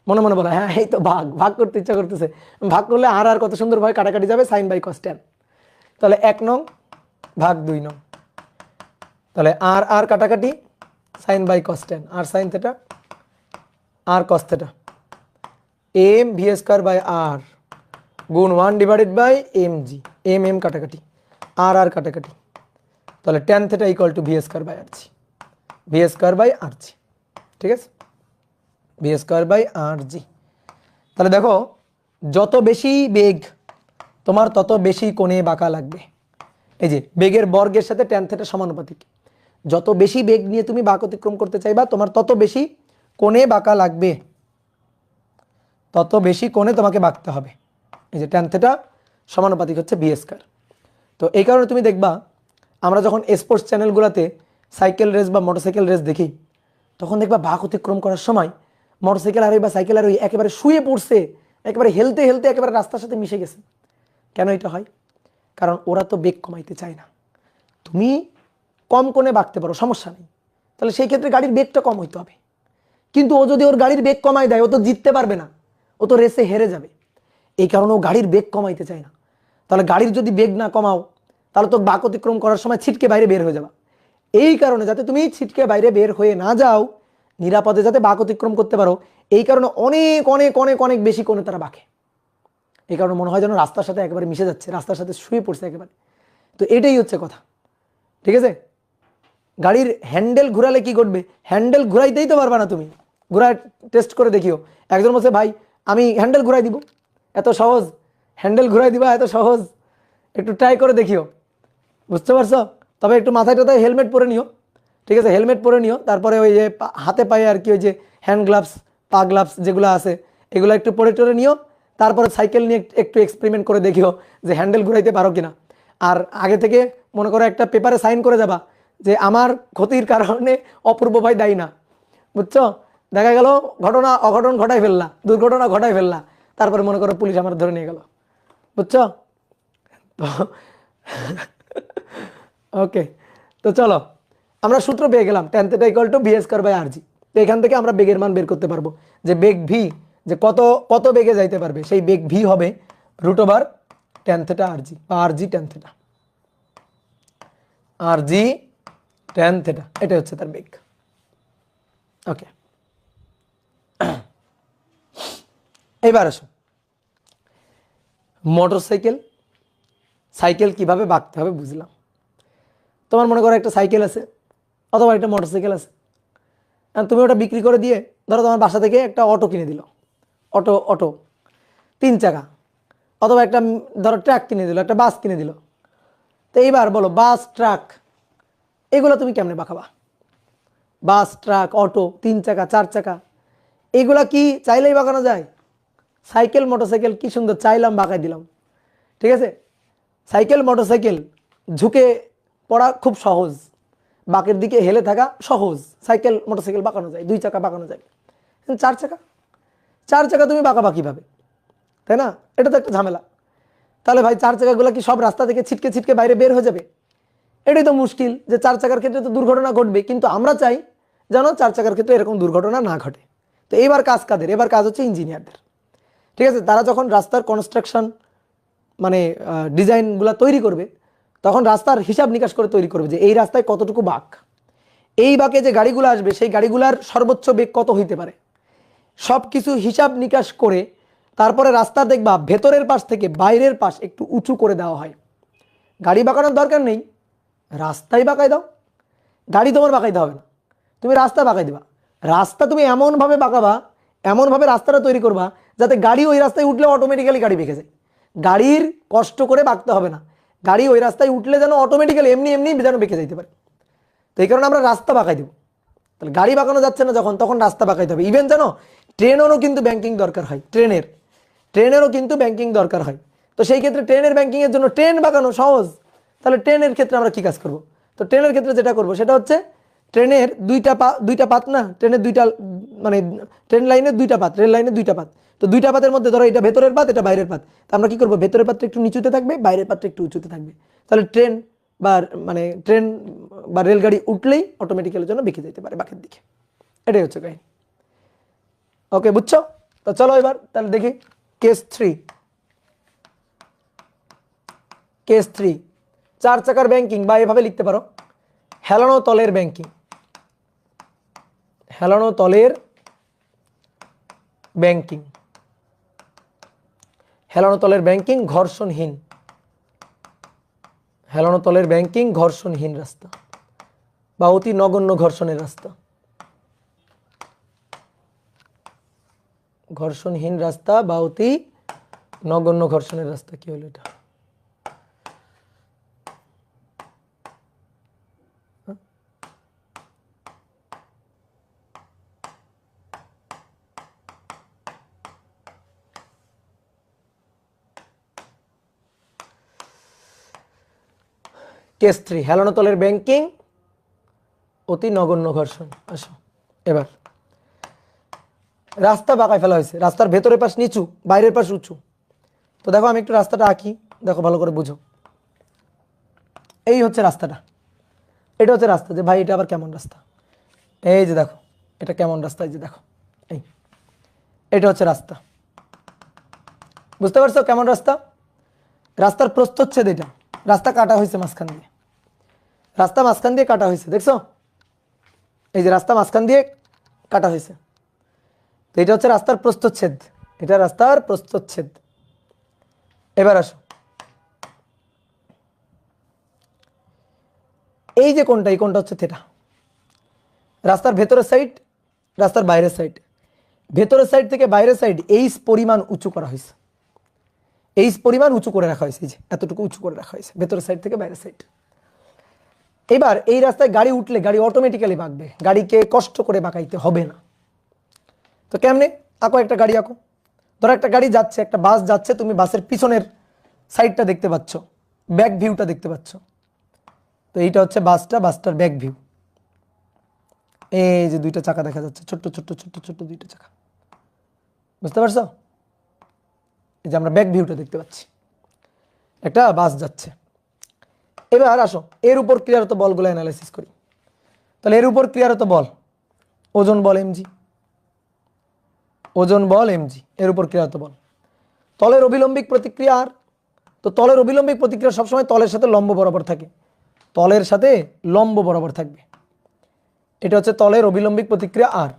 মনে মনে বলো হ্যাঁ এই তো ভাগ, ভাগ করতে ইচ্ছা করতেছে। ভাগ করলে আর আর কত সুন্দর ভাবে কাটাকাটি যাবে, সাইন বাই কস ট্যান। তাহলে 1 নং ভাগ 2 নং, তাহলে আর আর কাটাকাটি, sine by cos tan, R sine theta R cos theta, m V square by r গুণ 1 divided by m g, m m কাটাকাটি, আর আর কাটাকাটি, তাহলে tan theta equal to V square by R g, v square by R g, ঠিক আছে, v square by R g. তাহলে দেখো যত বেশি বেগ তোমার তত বেশি কোণে বাঁকা লাগবে। এই যে বেগের বর্গের সাথে ট্যান থিটা সমানুপাতিক, যত বেশি বেগ নিয়ে তুমি বাঁক অতিক্রম করতে চাইবা তোমার তত বেশি কোণে বাঁকা লাগবে, তত বেশি কোণে তোমাকে বাঁকতে হবে। এই যে ট্যান থিটা সমানুপাতিক হচ্ছে ভি স্কয়ার। তো এই কারণে তুমি দেখবা আমরা যখন স্পোর্টস চ্যানেলগুলোতে সাইকেল রেস বা মোটরসাইকেল রেস দেখি, তখন দেখবা বাঁক অতিক্রম করার সময় মোটরসাইকেল আরোহী বা সাইকেল আরোহী একেবারে শুয়ে পড়ছে, একেবারে হেলতে হেলতে একেবারে রাস্তার সাথে মিশে গেছে। কেন এটা হয়? কারণ ওরা তো বেগ কমাইতে চায় না। তুমি কম কোণে বাঁকতে পারো, সমস্যা নেই, তাহলে সেই ক্ষেত্রে গাড়ির বেগটা কম হইতে হবে। কিন্তু ও যদি ওর গাড়ির বেগ কমায় দেয়, ও তো জিততে পারবে না, ও তো রেসে হেরে যাবে। এই কারণে ও গাড়ির বেগ কমাইতে চায় না। তাহলে গাড়ির যদি বেগ না কমাও, তাহলে তো বাঁক অতিক্রম করার সময় ছিটকে বাইরে বের হয়ে যাবে। এই কারণে যাতে তুমি ছিটকে বাইরে বের হয়ে না যাও, নিরাপদে যাতে বাঁক অতিক্রম করতে পারো, এই কারণে অনেক অনেক অনেক অনেক বেশি কোণে তারা বাঁকে। এই কারণে মনে হয় যেন রাস্তার সাথে একেবারে মিশে যাচ্ছে, রাস্তার সাথে শুয়ে পড়ছে একেবারে। তো এটাই হচ্ছে কথা, ঠিক আছে? গাড়ির হ্যান্ডেল ঘুরালে কি ঘটবে, হ্যান্ডেল ঘুরাইতেই তো পারবা না তুমি। ঘুরায় টেস্ট করে দেখিও। একজন বলছে ভাই আমি হ্যান্ডেল ঘুরাই দিব, এত সহজ, হ্যান্ডেল ঘুরাই দিবা এত সহজ, একটু ট্রাই করে দেখিও, বুঝতে পারছো? তবে একটু মাথায় টাথায় হেলমেট পরে নিও, ঠিক আছে? হেলমেট পরে নিও, তারপরে ওই যে হাতে পায়ে আর কি ওই যে হ্যান্ড গ্লাভস, পা গ্লাভস যেগুলো আছে এগুলো একটু পরে টরে নিও। তারপরে সাইকেল নিয়ে একটু এক্সপেরিমেন্ট করে দেখিও যে হ্যান্ডেল ঘুরাইতে পারো কিনা। আর আগে থেকে মনে করো একটা পেপারে সাইন করে যাবা যে আমার ক্ষতির কারণে অপূর্ব ভাই দায়ী না, বুঝছো? দেখা গেল অঘটন ঘটাই ফেললা, দুর্ঘটনা ঘটাই ফেললা, তারপরে মনে করো পুলিশ আমার ধরে নিয়ে গেল, বুঝছো? তো ওকে, তো চলো আমরা সূত্র পেয়ে গেলাম, tan theta equal to V square by R g. তো এখান থেকে আমরা বেগের মান বের করতে পারবো, যে বেগ ভি যে কত কত বেগে যাইতে পারবে, সেই বেগ ভি হবে রুট ওভার ট্যান থিটা আর জি, বা আর জি ট্যান থিটা, আর জি ট্যান থিটা, এটা হচ্ছে তার বেগ। ওকে, এবার আসো মোটরসাইকেল, সাইকেল কিভাবে বাঁকতে হবে বুঝলাম। তোমার মনে করো একটা সাইকেল আছে অথবা একটা মোটরসাইকেল আছে, আর তুমি ওটা বিক্রি করে দিয়ে ধরো তোমার বাসা থেকে একটা অটো কিনে দিল, অটো অটো 3 চাকা, অথবা একটা ধরো ট্রাক কিনে দিল, একটা বাস কিনে দিল। তো এইবার বলো বাস ট্রাক এগুলো তুমি কেমনে বাঁকাবা? বাস ট্রাক অটো 3 চাকা 4 চাকা এগুলা কি চাইলেই বাঁকানো যায়? সাইকেল মোটরসাইকেল কি সুন্দর চাইলাম বাঁকাই দিলাম, ঠিক আছে। সাইকেল মোটরসাইকেল ঝুঁকে পড়া খুব সহজ, বাঁকের দিকে হেলে থাকা সহজ, সাইকেল মোটরসাইকেল বাঁকানো যায়, 2 চাকা বাঁকানো যায়। 4 চাকা, 4 চাকা তুমি বাঁকাবা কীভাবে, তাই না? এটা তো একটা ঝামেলা। তাহলে ভাই 4 চাকাগুলো কি সব রাস্তা থেকে ছিটকে ছিটকে বাইরে বের হয়ে যাবে? এটাই তো মুশকিল, যে 4 চাকার ক্ষেত্রে তো দুর্ঘটনা ঘটবে, কিন্তু আমরা চাই যেন 4 চাকার ক্ষেত্রে এরকম দুর্ঘটনা না ঘটে। তো এবার কাজ কাদের? এবার কাজ হচ্ছে ইঞ্জিনিয়ারদের, ঠিক আছে। তারা যখন রাস্তার কনস্ট্রাকশন মানে ডিজাইনগুলো তৈরি করবে, তখন রাস্তার হিসাব নিকাশ করে তৈরি করবে যে এই রাস্তায় কতটুকু বাঁক, এই বাঁকে যে গাড়িগুলো আসবে সেই গাড়িগুলার সর্বোচ্চ বেগ কত হইতে পারে, সব কিছু হিসাব নিকাশ করে তারপরে রাস্তা দেখবা ভেতরের পাশ থেকে বাইরের পাশ একটু উঁচু করে দেওয়া হয়। গাড়ি বাঁকানোর দরকার নেই, রাস্তাই বাঁকাই দাও, গাড়ি তোমার বাঁকাইতে হবে না, তুমি রাস্তা বাঁকাই দিবা। রাস্তা তুমি এমনভাবে বাঁকাবা, এমনভাবে রাস্তাটা তৈরি করবা যাতে গাড়ি ওই রাস্তায় উঠলে অটোমেটিক্যালি গাড়ি বেঁকে যায়, গাড়ির কষ্ট করে বাঁকতে হবে না, গাড়ি ওই রাস্তায় উঠলে যেন অটোমেটিক্যালি এমনি এমনি যেন বেঁকে যাইতে পারে। তো এই কারণে আমরা রাস্তা বাঁকাই দেবো। তাহলে গাড়ি বাঁকানো যাচ্ছে না যখন, তখন রাস্তা বাঁকাইতে হবে। ইভেন জানো ট্রেনেরও কিন্তু ব্যাংকিং দরকার হয়, ট্রেনেরও কিন্তু ব্যাংকিং দরকার হয়। তো সেই ক্ষেত্রে ট্রেনের ব্যাংকিংয়ের জন্য ট্রেন বাঁকানো সহজ। তাহলে ট্রেনের ক্ষেত্রে আমরা কী কাজ করব? তো ট্রেনের ক্ষেত্রে যেটা করব সেটা হচ্ছে ট্রেনের দুইটা পাত না, ট্রেনের দুইটা মানে ট্রেন লাইনের 2টা পাত, রেল লাইনের 2টা পাত। তো 2টা পাতের মধ্যে ধরো এটা ভেতরের পাত, এটা বাইরের পাত। তো আমরা কী করবো? ভেতরের পাতটা একটু নিচুতে থাকবে, বাইরের পাতটা একটু উঁচুতে থাকবে। তাহলে ট্রেন বা রেলগাড়ি উঠলেই অটোমেটিক্যালি জন্য বেঁকে যেতে পারে বাঁকের দিকে। এটাই হচ্ছে কাহিনী। ওকে, বুঝছো? তো চলো এবার তাহলে দেখি কেস 3। 4 চাকার ব্যাংকিং, বা এভাবে লিখতে পারো হেলানো তলের ব্যাংকিং, হেলানো তলের ব্যাংকিং, হেলানো তলের ব্যাংকিং ঘর্ষণহীন, হেলানো তলের ব্যাংকিং ঘর্ষণহীন রাস্তা বা অতি নগণ্য ঘর্ষণের রাস্তা, ঘর্ষণহীন রাস্তা বা অতি নগণ্য ঘর্ষণের রাস্তা। কি হলো এটা? কেস 3 হেলানো তলের ব্যাংকিং অতি নগণ্য ঘর্ষণ। আসো এবার রাস্তা বাঁকায় ফেলা হয়েছে, রাস্তার ভেতরের পাশ নিচু, বাইরের পাশ উঁচু। তো দেখো আমি একটু রাস্তাটা আঁকি, দেখো ভালো করে বুঝো। এই হচ্ছে রাস্তাটা, এটা হচ্ছে রাস্তা। যে ভাই এটা আবার কেমন রাস্তা? এই যে দেখো এটা কেমন রাস্তা, এই যে দেখো এটা হচ্ছে রাস্তা। বুঝতে পারছো কেমন রাস্তা? রাস্তার প্রস্থচ্ছেদ এটা, রাস্তা কাটা হয়েছে মাঝখান দিয়ে, রাস্তা মাঝখান দিয়ে কাটা হয়েছে, দেখছো? এই যে রাস্তা মাঝখান দিয়ে কাটা হয়েছে। তো এটা হচ্ছে রাস্তার প্রস্থচ্ছেদ, এটা রাস্তার প্রস্থচ্ছেদ। এবার আসো, এই যে কোনটা, এই কোনটা হচ্ছে থেটা। রাস্তার ভেতরের সাইড, রাস্তার বাইরের সাইড, ভেতরের সাইড থেকে বাইরের সাইড এইচ পরিমাণ উঁচু করা হয়েছে, এইচ পরিমাণ উঁচু করে রাখা হয়েছে, এই যে এতটুকু উঁচু করে রাখা হয়েছে ভেতরের সাইড থেকে বাইরের সাইড। এবার এই রাস্তায় গাড়ি উঠলে গাড়ি অটোমেটিক্যালি বাঁকবে, গাড়িকে কষ্ট করে বাঁকাইতে হবে না। তো কেমনে? আঁকো একটা গাড়ি আঁকো। ধরো একটা গাড়ি যাচ্ছে, একটা বাস যাচ্ছে, তুমি বাসের পিছনের সাইডটা দেখতে পাচ্ছ, ব্যাক ভিউটা দেখতে পাচ্ছ। তো এইটা হচ্ছে বাসটা, বাসটার ব্যাক ভিউ। এই যে 2টা চাকা দেখা যাচ্ছে, ছোট্ট ছোট্ট ছোট্ট ছোট্ট 2টা চাকা, বুঝতে পারছো? এই যে আমরা ব্যাক ভিউটা দেখতে পাচ্ছি, একটা বাস যাচ্ছে। এবার আসো এর উপর ক্রিয়ারত বলগুলো অ্যানালাইসিস করি। তাহলে এর উপর ক্রিয়ারত বল ওজন বল mg, ওজন বল mg, এর উপর ক্রিয়ারত বল। তলের অবিলম্বিক প্রতিক্রিয়া আর। তো তলের অবিলম্বিক প্রতিক্রিয়া সবসময় তলের সাথে লম্ব বরাবর থাকে, তলের সাথে লম্ব বরাবর থাকবে। এটা হচ্ছে তলের অবিলম্বিক প্রতিক্রিয়া আর।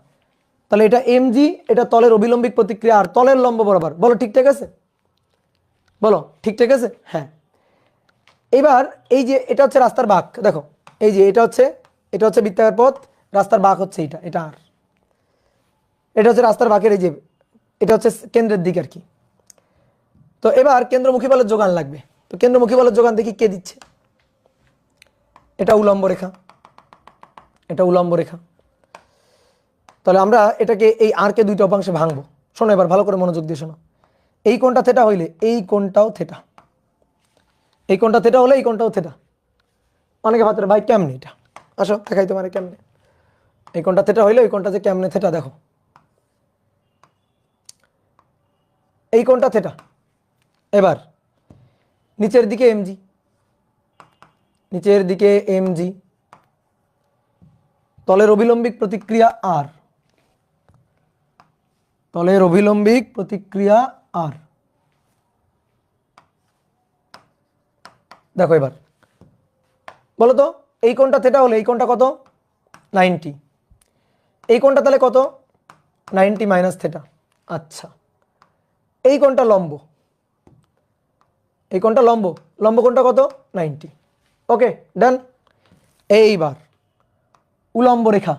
তাহলে এটা mg, এটা তলের অবিলম্বিক প্রতিক্রিয়া আর, তলের লম্ব বরাবর। বলো ঠিকঠাক আছে? বলো ঠিকঠাক আছে? হ্যাঁ। এবার এই যে এটা হচ্ছে রাস্তার বাঁক, দেখো এই যে এটা হচ্ছে বৃত্তাকার পথ, রাস্তার বাঁক হচ্ছে এটা আর এটা হচ্ছে রাস্তার বাঁকের এই যে এটা হচ্ছে কেন্দ্রের দিক আর কি। তো এবার কেন্দ্রমুখী বলের যোগান লাগবে। তো কেন্দ্রমুখী বলের যোগান দেখি কে দিচ্ছে। এটা উলম্ব রেখা, এটা উলম্ব রেখা। তাহলে আমরা এটাকে এই আর কে দুইটা উপাংশে ভাঙবো। শোনো এবার ভালো করে মনোযোগ দিয়ে শোনো। এই কোণটা থেটা হইলে এই কোণটাও থেটা, এই কোণটা থেটা হলে এই কোণটাও থেটা। অনেকে ভাবতে ভাই কেমনে এটা, আসো দেখাই তোমার কেমনে। এই কোণটা থেটা হইলে এই কোণটা যে কেমনে থেটা, দেখো এই কোণটা থেটা। এবার নিচের দিকে এমজি, নিচের দিকে এমজি, তলের অভিলম্বিক প্রতিক্রিয়া আর, তলের অভিলম্বিক প্রতিক্রিয়া আর। দেখো এবার বলো তো, এই কোণটা থেটা হলে এই কোণটা কত, 90। এই কোণটা তাহলে কত, 90 মাইনাস থেটা। আচ্ছা, এই কোণটা লম্ব, এই কোণটা লম্ব, লম্ব কোণটা কত, 90। ওকে ডান। এইবার উলম্ব রেখা,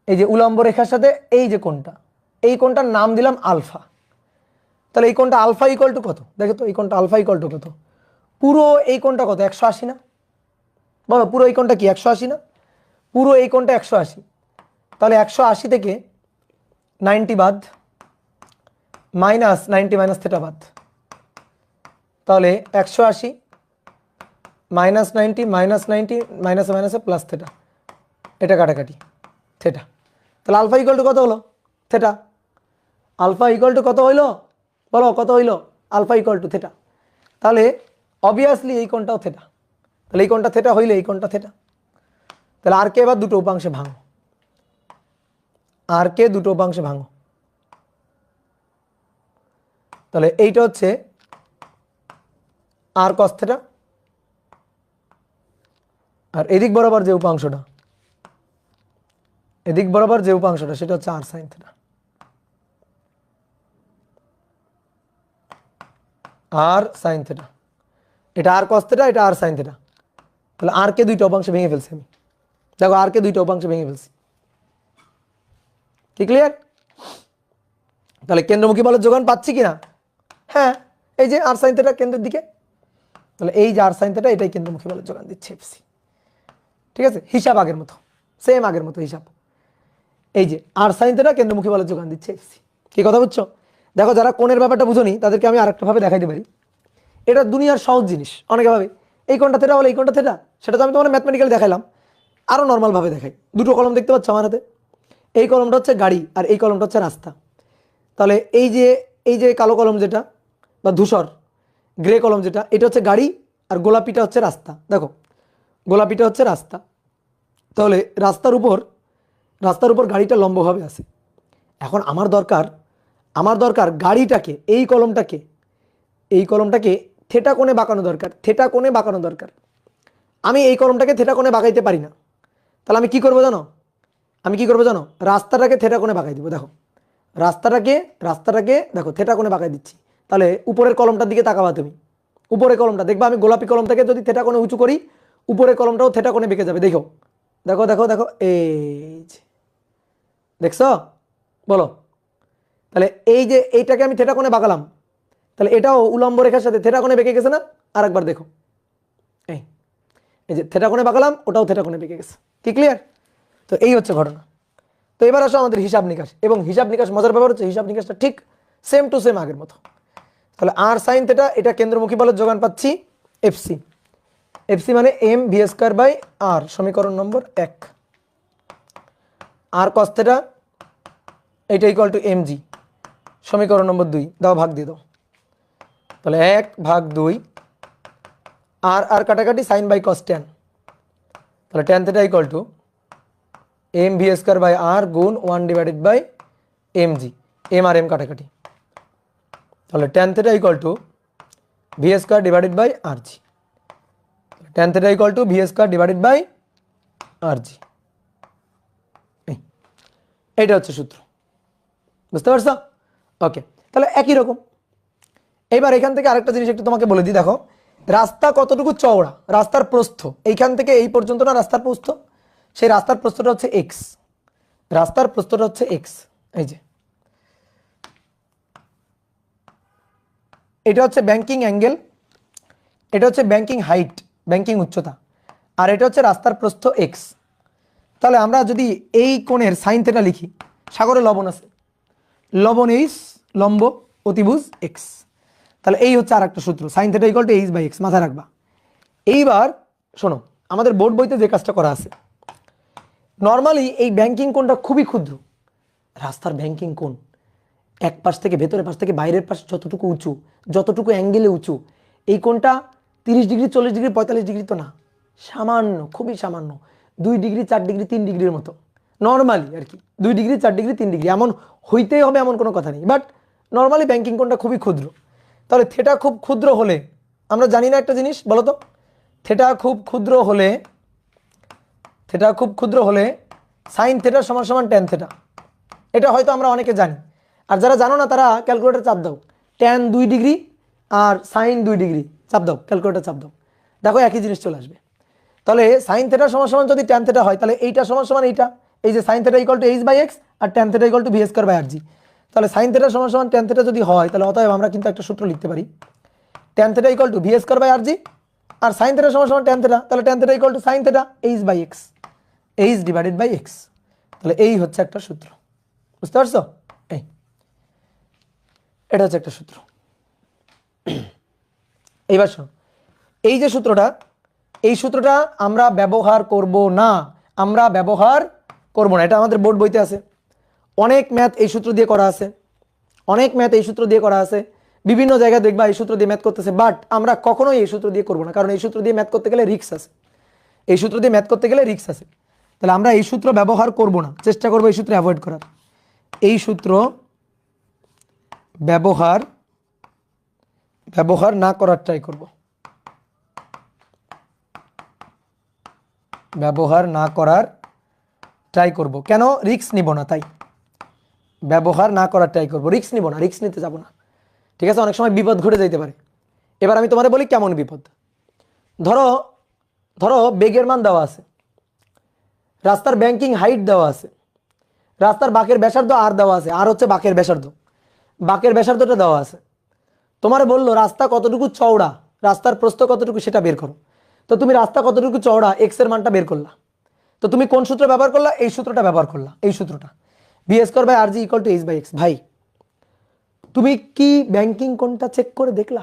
এই যে উলম্ব রেখার সাথে এই যে কোণটা, এই কোণটার নাম দিলাম আলফা। তাহলে এই কোণটা আলফা ইকুয়াল টু কত, দেখো তো এই কোণটা আলফা ইকুয়াল টু কত, পুরো এই কোণটা কত, 180 না? বলো পুরো এই কোণটা কি 180 না? পুরো এই কোণটা 180। তাহলে 180 থেকে 90 বাদ, মাইনাস 90 মাইনাস থেটা বাদ, তাহলে 180 মাইনাস 90 মাইনাস 90 মাইনাসে মাইনাসে প্লাস থেটা, এটা কাটাকাটি থেটা। তাহলে আলফা ইকুয়াল টু কত হলো, থেটা। আলফা ইকুয়াল টু কত হইলো, বলো কত হইলো, আলফা ইকুয়াল টু থেটা। তাহলে অবভিয়াসলি এই কোণটাও থেটা, তাহলে এই কোণটা থেটা হইলে এই কোণটা থেটা। তাহলে আর কে এবার দুটো উপাংশে ভাঙো, আর কে দুটো উপাংশে ভাঙো। তাহলে এইটা হচ্ছে আর কস থেটা, আর এদিক বরাবর যে উপাংশটা, এদিক বরাবর যে উপাংশটা সেটা হচ্ছে আর সাইন থেটা, আর সাইন থেটা। এটা আর কস থেটা, এটা আর সাইন থেটা। তাহলে আর কে দুইটা উপাংশে ভেঙে ফেলছি আমি, দেখো আর কে দুইটা উপাংশে ভেঙে ফেলছি। কি ক্লিয়ার? তাহলে কেন্দ্রমুখী বলের যোগান পাচ্ছি কিনা? হ্যাঁ, এই যে আর সাইন থেটা কেন্দ্রের দিকে, তাহলে এই যে আর সাইন থেটা এটাই কেন্দ্রমুখী বলের যোগান দিচ্ছে এফসি। ঠিক আছে, হিসাব আগের মতো, সেম আগের মতো হিসাব। এই যে আর সাইন থেটা কেন্দ্রমুখী বলের যোগান দিচ্ছে এফসি। কি কথা বুঝছো? দেখো যারা কোণের ব্যাপারটা বুঝোনি তাদেরকে আমি আরেকটা ভাবে দেখাইতে পারি। এটা দুনিয়ার সহজ জিনিস, অনেকে ভাবে এই কোণটা থেটা বলে এই কোণটা থেটা, সেটা তো আমি তোমার ম্যাথমেটিক্যালি দেখাইলাম। আরো নর্মাল ভাবে দেখাই। দুটো কলম দেখতে পাচ্ছ আমার হাতে, এই কলমটা হচ্ছে গাড়ি আর এই কলমটা হচ্ছে রাস্তা। তাহলে এই যে কালো কলম যেটা বা ধূসর গ্রে কলম যেটা, এটা হচ্ছে গাড়ি আর গোলাপিটা হচ্ছে রাস্তা। দেখো গোলাপিটা হচ্ছে রাস্তা। তাহলে রাস্তার উপর গাড়িটা লম্বভাবে আছে। এখন আমার দরকার গাড়িটাকে, এই কলমটাকে থেটা কোণে বাঁকানো দরকার, থেটা কোণে বাঁকানো দরকার। আমি এই কলমটাকে থেটা কোণে বাঁকাইতে পারি না। তাহলে আমি কি করবো জানো, রাস্তাটাকে থেটা কোণে বাঁকাই দিব। দেখো রাস্তাটাকে দেখো থেটা কোণে বাঁকাই দিচ্ছি। তাহলে উপরের কলমটার দিকে তাকাবা তুমি, উপরের কলমটা দেখবা আমি গোলাপি কলমটাকে যদি থেটা কোণে উঁচু করি, উপরের কলমটাও থেটা কোণে বেঁকে যাবে। দেখো দেখো দেখো দেখো এই যে দেখছো, বলো। তাহলে এই যে এইটাকে আমি থেটা কোণে বাঁকালাম, তাহলে এটাও উলম্ব রেখার সাথে থেটা কোণে বেঁকে গেছে না? আরেকবার দেখো, এই যে থেটা কোণে বাঁকালাম, ওটাও থেটা কোণে বেঁকে গেছে। কি ক্লিয়ার? তো এই হচ্ছে ঘটনা। তো এবার আসো আমাদের হিসাব নিকাশ, এবং হিসাব নিকাশ মজার ব্যাপার হচ্ছে হিসাব নিকাশটা ঠিক সেম টু সেম আগের মতো। তাহলে আর সাইন থেটা, এটা কেন্দ্রমুখী বলের যোগান পাচ্ছি এফসি। এফসি মানে M V square by r, সমীকরণ নম্বর 1। আর কস থেটা এটা ইকুয়াল টু এম জি, সমীকরণ নম্বর 2। দাও ভাগ দিয়ে দাও, তাহলে 1/2 আর আর কাটাকাটি সাইন বাই কস ট্যান, তাহলে tan theta equal to m V square by r গুণ 1 divided by m g, m R M কাটাকাটি, তাহলে tan theta equal to V square divided by R g, tan theta equal to V square divided by R g. এইটা হচ্ছে সূত্র, বুঝতে পারছো? ওকে, তাহলে একই রকম। এবার এখান থেকে আরেকটা জিনিস একটু তোমাকে বলে দিই। দেখো রাস্তা কতটুকু চওড়া, রাস্তার প্রস্থ এইখান থেকে এই পর্যন্ত না রাস্তার প্রস্থ, সেই রাস্তার প্রস্থটা হচ্ছে এক্স, রাস্তার প্রস্থটা হচ্ছে এক্স। এই যে এটা হচ্ছে ব্যাংকিং অ্যাঙ্গেল, এটা হচ্ছে ব্যাংকিং হাইট, ব্যাংকিং উচ্চতা, আর এটা হচ্ছে রাস্তার প্রস্থ এক্স। তাহলে আমরা যদি এই কোণের সাইন থেটা লিখি, সাগরে লবণ আছে, লবণ এইচ, লম্ব অতিভুজ এক্স, তাহলে এই হচ্ছে আর একটা সূত্র, sine theta equal to H by X, মাথায় রাখবা। এইবার শোনো, আমাদের বোর্ড বইতে যে কাজটা করা আছে, নর্মালি এই ব্যাংকিং কোণটা খুবই ক্ষুদ্র, রাস্তার ব্যাংকিং কোণ এক পাশ থেকে ভেতরের পাশ থেকে বাইরের পাশ যতটুকু উঁচু, যতটুকু অ্যাঙ্গেলে উঁচু, এই কোণটা 30 ডিগ্রি 40 ডিগ্রি 45 ডিগ্রি তো না, সামান্য, খুবই সামান্য, 2 ডিগ্রি 4 ডিগ্রি 3 ডিগ্রির মতো নর্মালি আর কি, 2 ডিগ্রি 4 ডিগ্রি 3 ডিগ্রি, এমন হইতেই হবে এমন কোনো কথা নেই, বাট নর্মালি ব্যাংকিং কোণটা খুবই ক্ষুদ্র। তাহলে থেটা খুব ক্ষুদ্র হলে, আমরা জানি না একটা জিনিস বলো তো, থেটা খুব ক্ষুদ্র হলে, থেটা খুব ক্ষুদ্র হলে সাইন থেটা সমান সমান ট্যান থেটা, এটা হয়তো আমরা অনেকে জানি, আর যারা জানো না তারা ক্যালকুলেটর চাপ দাও, ট্যান 2 ডিগ্রি আর সাইন 2 ডিগ্রি চাপ দাও, ক্যালকুলেটর চাপ দাও, দেখো একই জিনিস চলে আসবে। তাহলে সাইন থেটা সমান সমান যদি ট্যান থেটা হয়, তাহলে এইটা সমান সমান এইটা, এই যে sine theta equal to H by x আর tan theta equal to V square by R g. তাহলে সাইন থেটা সমান সমান ট্যান থেটা যদি হয়, তাহলে অতএব আমরা কিন্তু একটা সূত্র লিখতে পারি, tan theta equal to V square by R G, আর সাইন থেটা সমান সমান ট্যান থেটা, তাহলে tan theta equal to sine theta H by X, H divided by X. তাহলে এই হচ্ছে একটা সূত্র, বুঝতে পারছো? এই এটা হচ্ছে একটা সূত্র। এইবার শোনো, এই যে সূত্রটা, এই সূত্রটা আমরা ব্যবহার করব না, আমরা ব্যবহার করব না, এটা আমাদের বোর্ড বইতে আছে, অনেক ম্যাথ এই সূত্র দিয়ে করা আছে, অনেক ম্যাথ এই সূত্র দিয়ে করা আছে, বিভিন্ন জায়গায় দেখবা এই সূত্র দিয়ে ম্যাথ করতেছে, বাট আমরা কখনোই এই সূত্র দিয়ে করব না, কারণ এই সূত্র দিয়ে ম্যাথ করতে গেলে রিস্ক আছে, এই সূত্র দিয়ে ম্যাথ করতে গেলে রিস্ক আছে। তাহলে আমরা এই সূত্র ব্যবহার করব না, চেষ্টা করবো এই সূত্র অ্যাভয়েড করার, এই সূত্র ব্যবহার না করার ট্রাই করব, ব্যবহার না করার ট্রাই করব, কেন? রিস্ক নিব না, তাই ব্যবহার না করার ট্রাই করব, রিস্ক নিব না, রিস্ক নিতে যাব না, ঠিক আছে? অনেক সময় বিপদ ঘটে যাইতে পারে। এবার আমি তোমাদের বলি কেমন বিপদ। ধরো ধরো বেগের মান দেওয়া আছে, রাস্তার ব্যাংকিং হাইট দেওয়া আছে, রাস্তার বাঁকের ব্যাসার্ধ আর দেওয়া আছে, আর হচ্ছে বাঁকের ব্যাসার্ধ, বাঁকের ব্যাসার্ধটা দেওয়া আছে, তোমার বললো রাস্তা কতটুকু চওড়া, রাস্তার প্রস্থ কতটুকু সেটা বের করো, তো তুমি রাস্তা কতটুকু চওড়া এক্স এর মানটা বের করলা, তো তুমি কোন সূত্র ব্যবহার করলা? এই সূত্রটা ব্যবহার করলা, এই সূত্রটা, V square by R G equal to H by X. ভাই তুমি কি ব্যাংকিং কোণটা চেক করে দেখলা?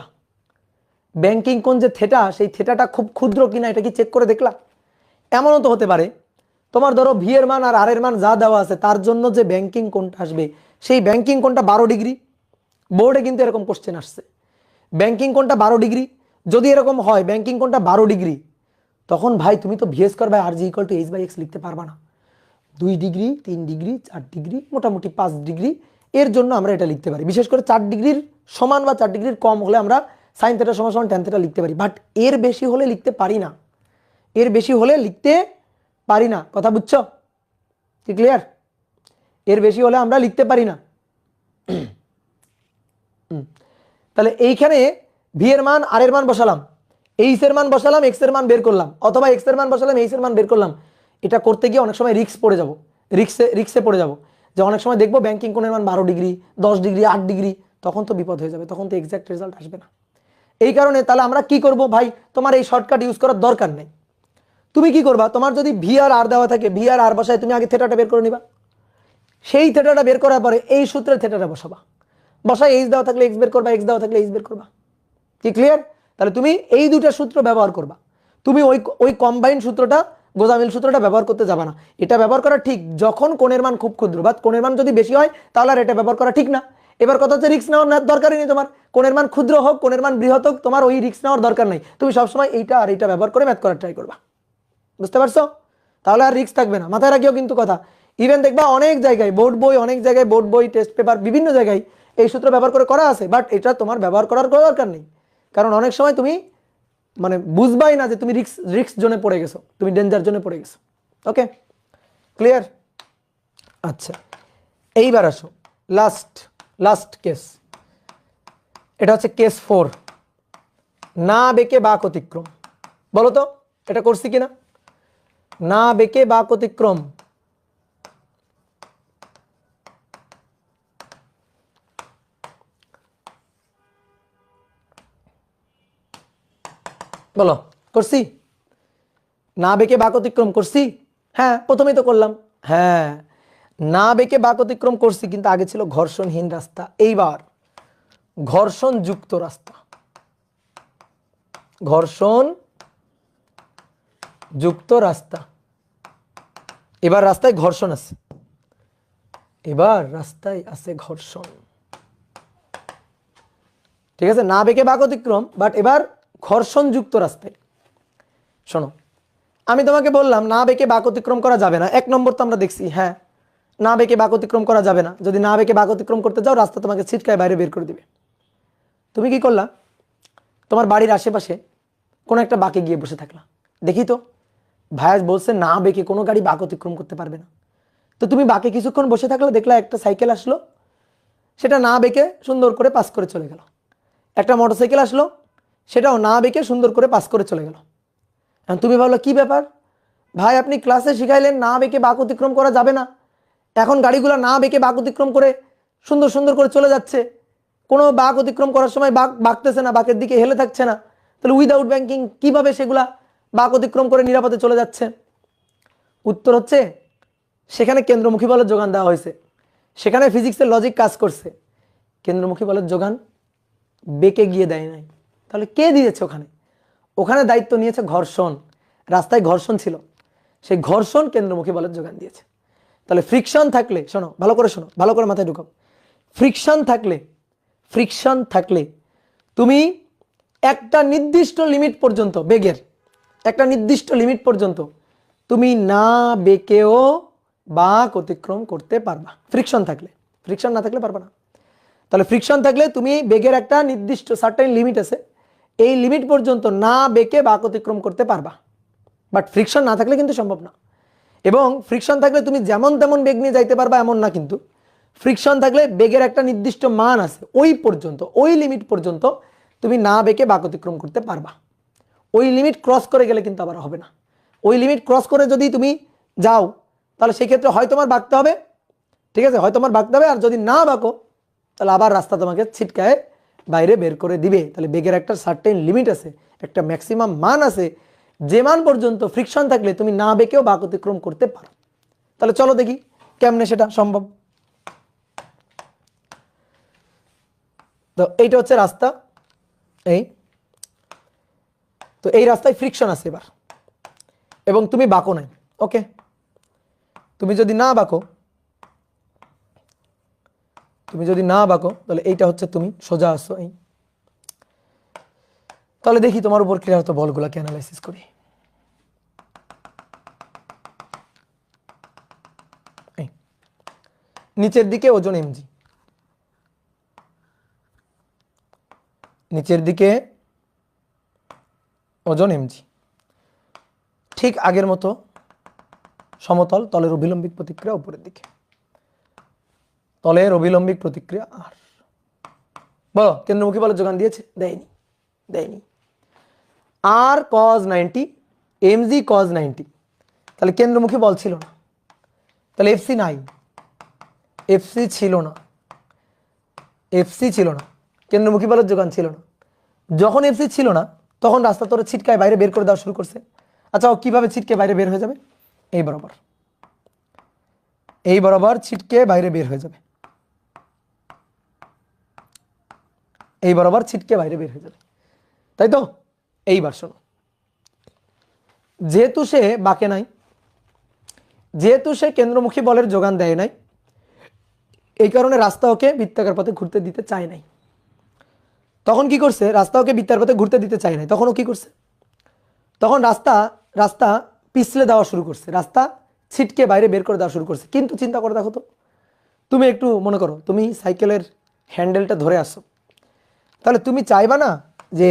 ব্যাংকিং কোণ যে থেটা, সেই থেটাটা খুব ক্ষুদ্র কিনা এটা কি চেক করে দেখলা? এমনও তো হতে পারে তোমার ধরো ভি এর মান আর আর এর মান যা দেওয়া আছে তার জন্য যে ব্যাংকিং কোণটা আসবে, সেই ব্যাংকিং কোণটা 12 ডিগ্রি, বোর্ডে কিন্তু এরকম কোশ্চেন আসছে, ব্যাংকিং কোণটা 12 ডিগ্রি, যদি এরকম হয় ব্যাংকিং কোণটা 12 ডিগ্রি, তখন ভাই তুমি তো V square by R G equal to H by X লিখতে পারবা না, 2 ডিগ্রি 3 ডিগ্রি 4 ডিগ্রি মোটামুটি 5 ডিগ্রি, এর জন্য আমরা এটা লিখতে পারি, বিশেষ করে 4 ডিগ্রির সমান বা 4 ডিগ্রির কম হলে আমরা সাইন থেটা সমান সমান ট্যান থেটা লিখতে পারি, বাট এর বেশি হলে লিখতে পারি না, এর বেশি হলে লিখতে পারি না, কথা বুঝছো? কি ক্লিয়ার? এর বেশি হলে আমরা লিখতে পারি না। তাহলে এইখানে ভি এর মান আর এর মান বসালাম, এইচ এর মান বসালাম, এক্স এর মান বের করলাম, অথবা এক্স এর মান বসালাম, এইচ এর মান বের করলাম, এটা করতে গিয়ে অনেক সময় রিস্ক পড়ে যাব, রিক্সে পড়ে যাব, যে অনেক সময় দেখবো ব্যাংকিং কোণের মান 12 ডিগ্রি 10 ডিগ্রি 8 ডিগ্রি, তখন তো বিপদ হয়ে যাবে, তখন তো এক্সাক্ট রেজাল্ট আসবে না। এই কারণে তাহলে আমরা কি করব ভাই, তোমার এই শর্টকাট ইউজ করার দরকার নেই, তুমি কি করবা, তোমার যদি ভি আর আর দেওয়া থাকে, ভি আর আর বসায় তুমি আগে থেটাটা বের করে নিবা, সেই থেটাটা বের করার পরে এই সূত্রের থেটাটা বসাবা, বসায় এইচ দেওয়া থাকলে এক্স বের করবা, এক্স দেওয়া থাকলে এইচ বের করবা, কি ক্লিয়ার? তাহলে তুমি এই দুটো সূত্র ব্যবহার করবা, তুমি ওই কম্বাইন্ড সূত্রটা, গোজামিল সূত্রটা ব্যবহার করতে যাবা না। এটা ব্যবহার করা ঠিক যখন কোণের মান খুব ক্ষুদ্র, বা কোণের মান যদি বেশি হয় তাহলে আর এটা ব্যবহার করা ঠিক না। এবার কথা হচ্ছে রিস্ক নেওয়ার দরকারই নেই তোমার, কোণের মান ক্ষুদ্র হোক কোণের মান বৃহৎ হোক, তোমার ওই রিস্ক নেওয়ার দরকার নেই, তুমি সবসময় এইটা আর এইটা ব্যবহার করে ম্যাথ করার ট্রাই করবা, বুঝতে পারছো? তাহলে আর রিস্ক থাকবে না, মাথায় রাখিও কিন্তু কথা। ইভেন দেখবা অনেক জায়গায় বোর্ড বই, অনেক জায়গায় বোর্ড বই, টেস্ট পেপার, বিভিন্ন জায়গায় এই সূত্র ব্যবহার করে করা আছে, বাট এটা তোমার ব্যবহার করার কোনো দরকার নেই, কারণ অনেক সময় তুমি মানে বুঝবাই না যে তুমি রিস্ক জোনে পড়ে গেছো, তুমি ডেঞ্জার জোনে পড়ে গেছো। ওকে, ক্লিয়ার? আচ্ছা, এইবার আসো লাস্ট কেস, এটা হচ্ছে কেস 4, না বেঁকে বাঁক অতিক্রম, বলো তো এটা করছি কিনা? না বেঁকে বাঁক অতিক্রম, বলো করছি? না বেঁকে বাঁক অতিক্রম করছি? হ্যাঁ প্রথমেই তো করলাম। হ্যাঁ না বেঁকে বাঁক অতিক্রম করছি, কিন্তু আগে ছিল ঘর্ষণহীন রাস্তা, এইবার ঘর্ষণ যুক্ত রাস্তা, ঘর্ষণ যুক্ত রাস্তা। এবার রাস্তায় ঘর্ষণ আছে, এবার রাস্তায় আছে ঘর্ষণ, ঠিক আছে? না বেঁকে বাঁক অতিক্রম, বাট এবার ঘর্ষণ যুক্ত রাস্তায়। শোনো আমি তোমাকে বললাম না বেঁকে বাঁক অতিক্রম করা যাবে না, 1 নম্বর তো আমরা দেখছি। হ্যাঁ না বেঁকে বাঁক অতিক্রম করা যাবে না, যদি না বেঁকে বাঁক অতিক্রম করতে যাও রাস্তা তোমাকে ছিটকায় বাইরে বের করে দিবে। তুমি কি করলা? তোমার বাড়ির আশেপাশে কোনো একটা বাঁকে গিয়ে বসে থাকলা, দেখি তো ভাইয়া বলছে না বেঁকে কোনো গাড়ি বাঁক অতিক্রম করতে পারবে না। তো তুমি বাঁকে কিছুক্ষণ বসে থাকলে, দেখলা একটা সাইকেল আসলো, সেটা না বেঁকে সুন্দর করে পাস করে চলে গেল। একটা মোটরসাইকেল আসলো, সেটাও না বেঁকে সুন্দর করে পাস করে চলে গেল। তুমি ভাবলো কি ব্যাপার ভাই, আপনি ক্লাসে শিখাইলেন না বেঁকে বাঁক অতিক্রম করা যাবে না, এখন গাড়িগুলো না বেঁকে বাঁক অতিক্রম করে সুন্দর সুন্দর করে চলে যাচ্ছে, কোনো বাঁক অতিক্রম করার সময় বাঁকতেছে না, বাঁকের দিকে হেলে থাকছে না, তাহলে উইদাউট ব্যাংকিং কিভাবে সেগুলা বাঁক অতিক্রম করে নিরাপদে চলে যাচ্ছে? উত্তর হচ্ছে সেখানে কেন্দ্রমুখী বলের যোগান দেওয়া হয়েছে, সেখানে ফিজিক্সের লজিক কাজ করছে, কেন্দ্রমুখী বলের যোগান বেঁকে গিয়ে দেয় নাই। তাহলে কে দিয়েছে? ওখানে ওখানে দায়িত্ব নিয়েছে ঘর্ষণ, রাস্তায় ঘর্ষণ ছিল, সেই ঘর্ষণ কেন্দ্রমুখী বলের যোগান দিয়েছে। তাহলে ফ্রিকশন থাকলে, শোনো ভালো করে শোনো, ভালো করে মাথায় ঢুকাও, ফ্রিকশন থাকলে তুমি একটা নির্দিষ্ট লিমিট পর্যন্ত, বেগের একটা নির্দিষ্ট লিমিট পর্যন্ত তুমি না বেঁকেও বাঁক অতিক্রম করতে পারবা, ফ্রিকশন থাকলে। ফ্রিকশন না থাকলে পারবা না। তাহলে ফ্রিকশন থাকলে তুমি বেগের একটা নির্দিষ্ট সার্টেন লিমিট আছে, এই লিমিট পর্যন্ত না বেঁকে বাঁক অতিক্রম করতে পারবা, বাট ফ্রিকশন না থাকলে কিন্তু সম্ভব না। এবং ফ্রিকশন থাকলে তুমি যেমন তেমন বেগ নিয়ে যাইতে পারবা এমন না, কিন্তু ফ্রিকশন থাকলে বেগের একটা নির্দিষ্ট মান আছে, ওই পর্যন্ত, ওই লিমিট পর্যন্ত তুমি না বেঁকে বাঁক অতিক্রম করতে পারবা। ওই লিমিট ক্রস করে গেলে কিন্তু আবার হবে না। ওই লিমিট ক্রস করে যদি তুমি যাও তাহলে সেই ক্ষেত্রে হয় তোমার বাঁকতে হবে, ঠিক আছে, হয় তোমার বাঁকতে হবে, আর যদি না বাঁকো তাহলে আবার রাস্তা তোমাকে ছিটকায় বাইরে বের করে দিবে। তাহলে বেগের একটা সার্টেন লিমিট আছে, একটা ম্যাক্সিমাম মান আছে, যে মান পর্যন্ত ফ্রিকশন থাকলে তুমি না বেঁকেও বাঁক অতিক্রম করতে পারো। তাহলে চলো দেখি কেমনে সেটা সম্ভব। তো এইটা হচ্ছে রাস্তা, এই তো এই রাস্তায় ফ্রিকশন আছে এবার, এবং তুমি বাঁকো নাই। ওকে, তুমি যদি না বাঁকো তাহলে এইটা হচ্ছে তুমি সোজা আসো এই। তাহলে দেখি তোমার উপর ক্রিয়ারত বলগুলোকে অ্যানালাইসিস করি। নিচের দিকে ওজন এমজি, নিচের দিকে ওজন এমজি, ঠিক আগের মতো সমতল, তলের অভিলম্বিক প্রতিক্রিয়া উপরের দিকে, তলের অভিলম্বিক প্রতিক্রিয়া আর। বলো কেন্দ্রমুখী বলের যোগান দিয়েছে? দেয়নি। আর কজ 90, এমজি কজ 90, তাহলে কেন্দ্রমুখী বল ছিল না, তাহলে এফসি নাই, এফসি ছিল না, কেন্দ্রমুখী বলের যোগান ছিল না। যখন এফসি ছিল না তখন রাস্তা তোর ছিটকায় বাইরে বের করে দেওয়া শুরু করছে। আচ্ছা ও কিভাবে ছিটকে বাইরে বের হয়ে যাবে? এই বরাবর ছিটকে বাইরে বের হয়ে যাবে, এই বরাবর ছিটকে বাইরে বের হয়ে যাবে, তাই তো? এইবার শোনো, যেহেতু সে বাঁকে নাই, যেহেতু সে কেন্দ্রমুখী বলের যোগান দেয় নাই, এই কারণে রাস্তা ওকে বৃত্তাকার পথে ঘুরতে দিতে চায় নাই। তখন কি করছে? রাস্তা ওকে বৃত্তার পথে ঘুরতে দিতে চায় নাই, তখন ও কি করছে? তখন রাস্তা পিছলে দেওয়া শুরু করছে, রাস্তা ছিটকে বাইরে বের করে দেওয়া শুরু করছে। কিন্তু চিন্তা করে দেখো তো, তুমি একটু মনে করো তুমি সাইকেলের হ্যান্ডেলটা ধরে আসো, তাহলে তুমি চাইবা না যে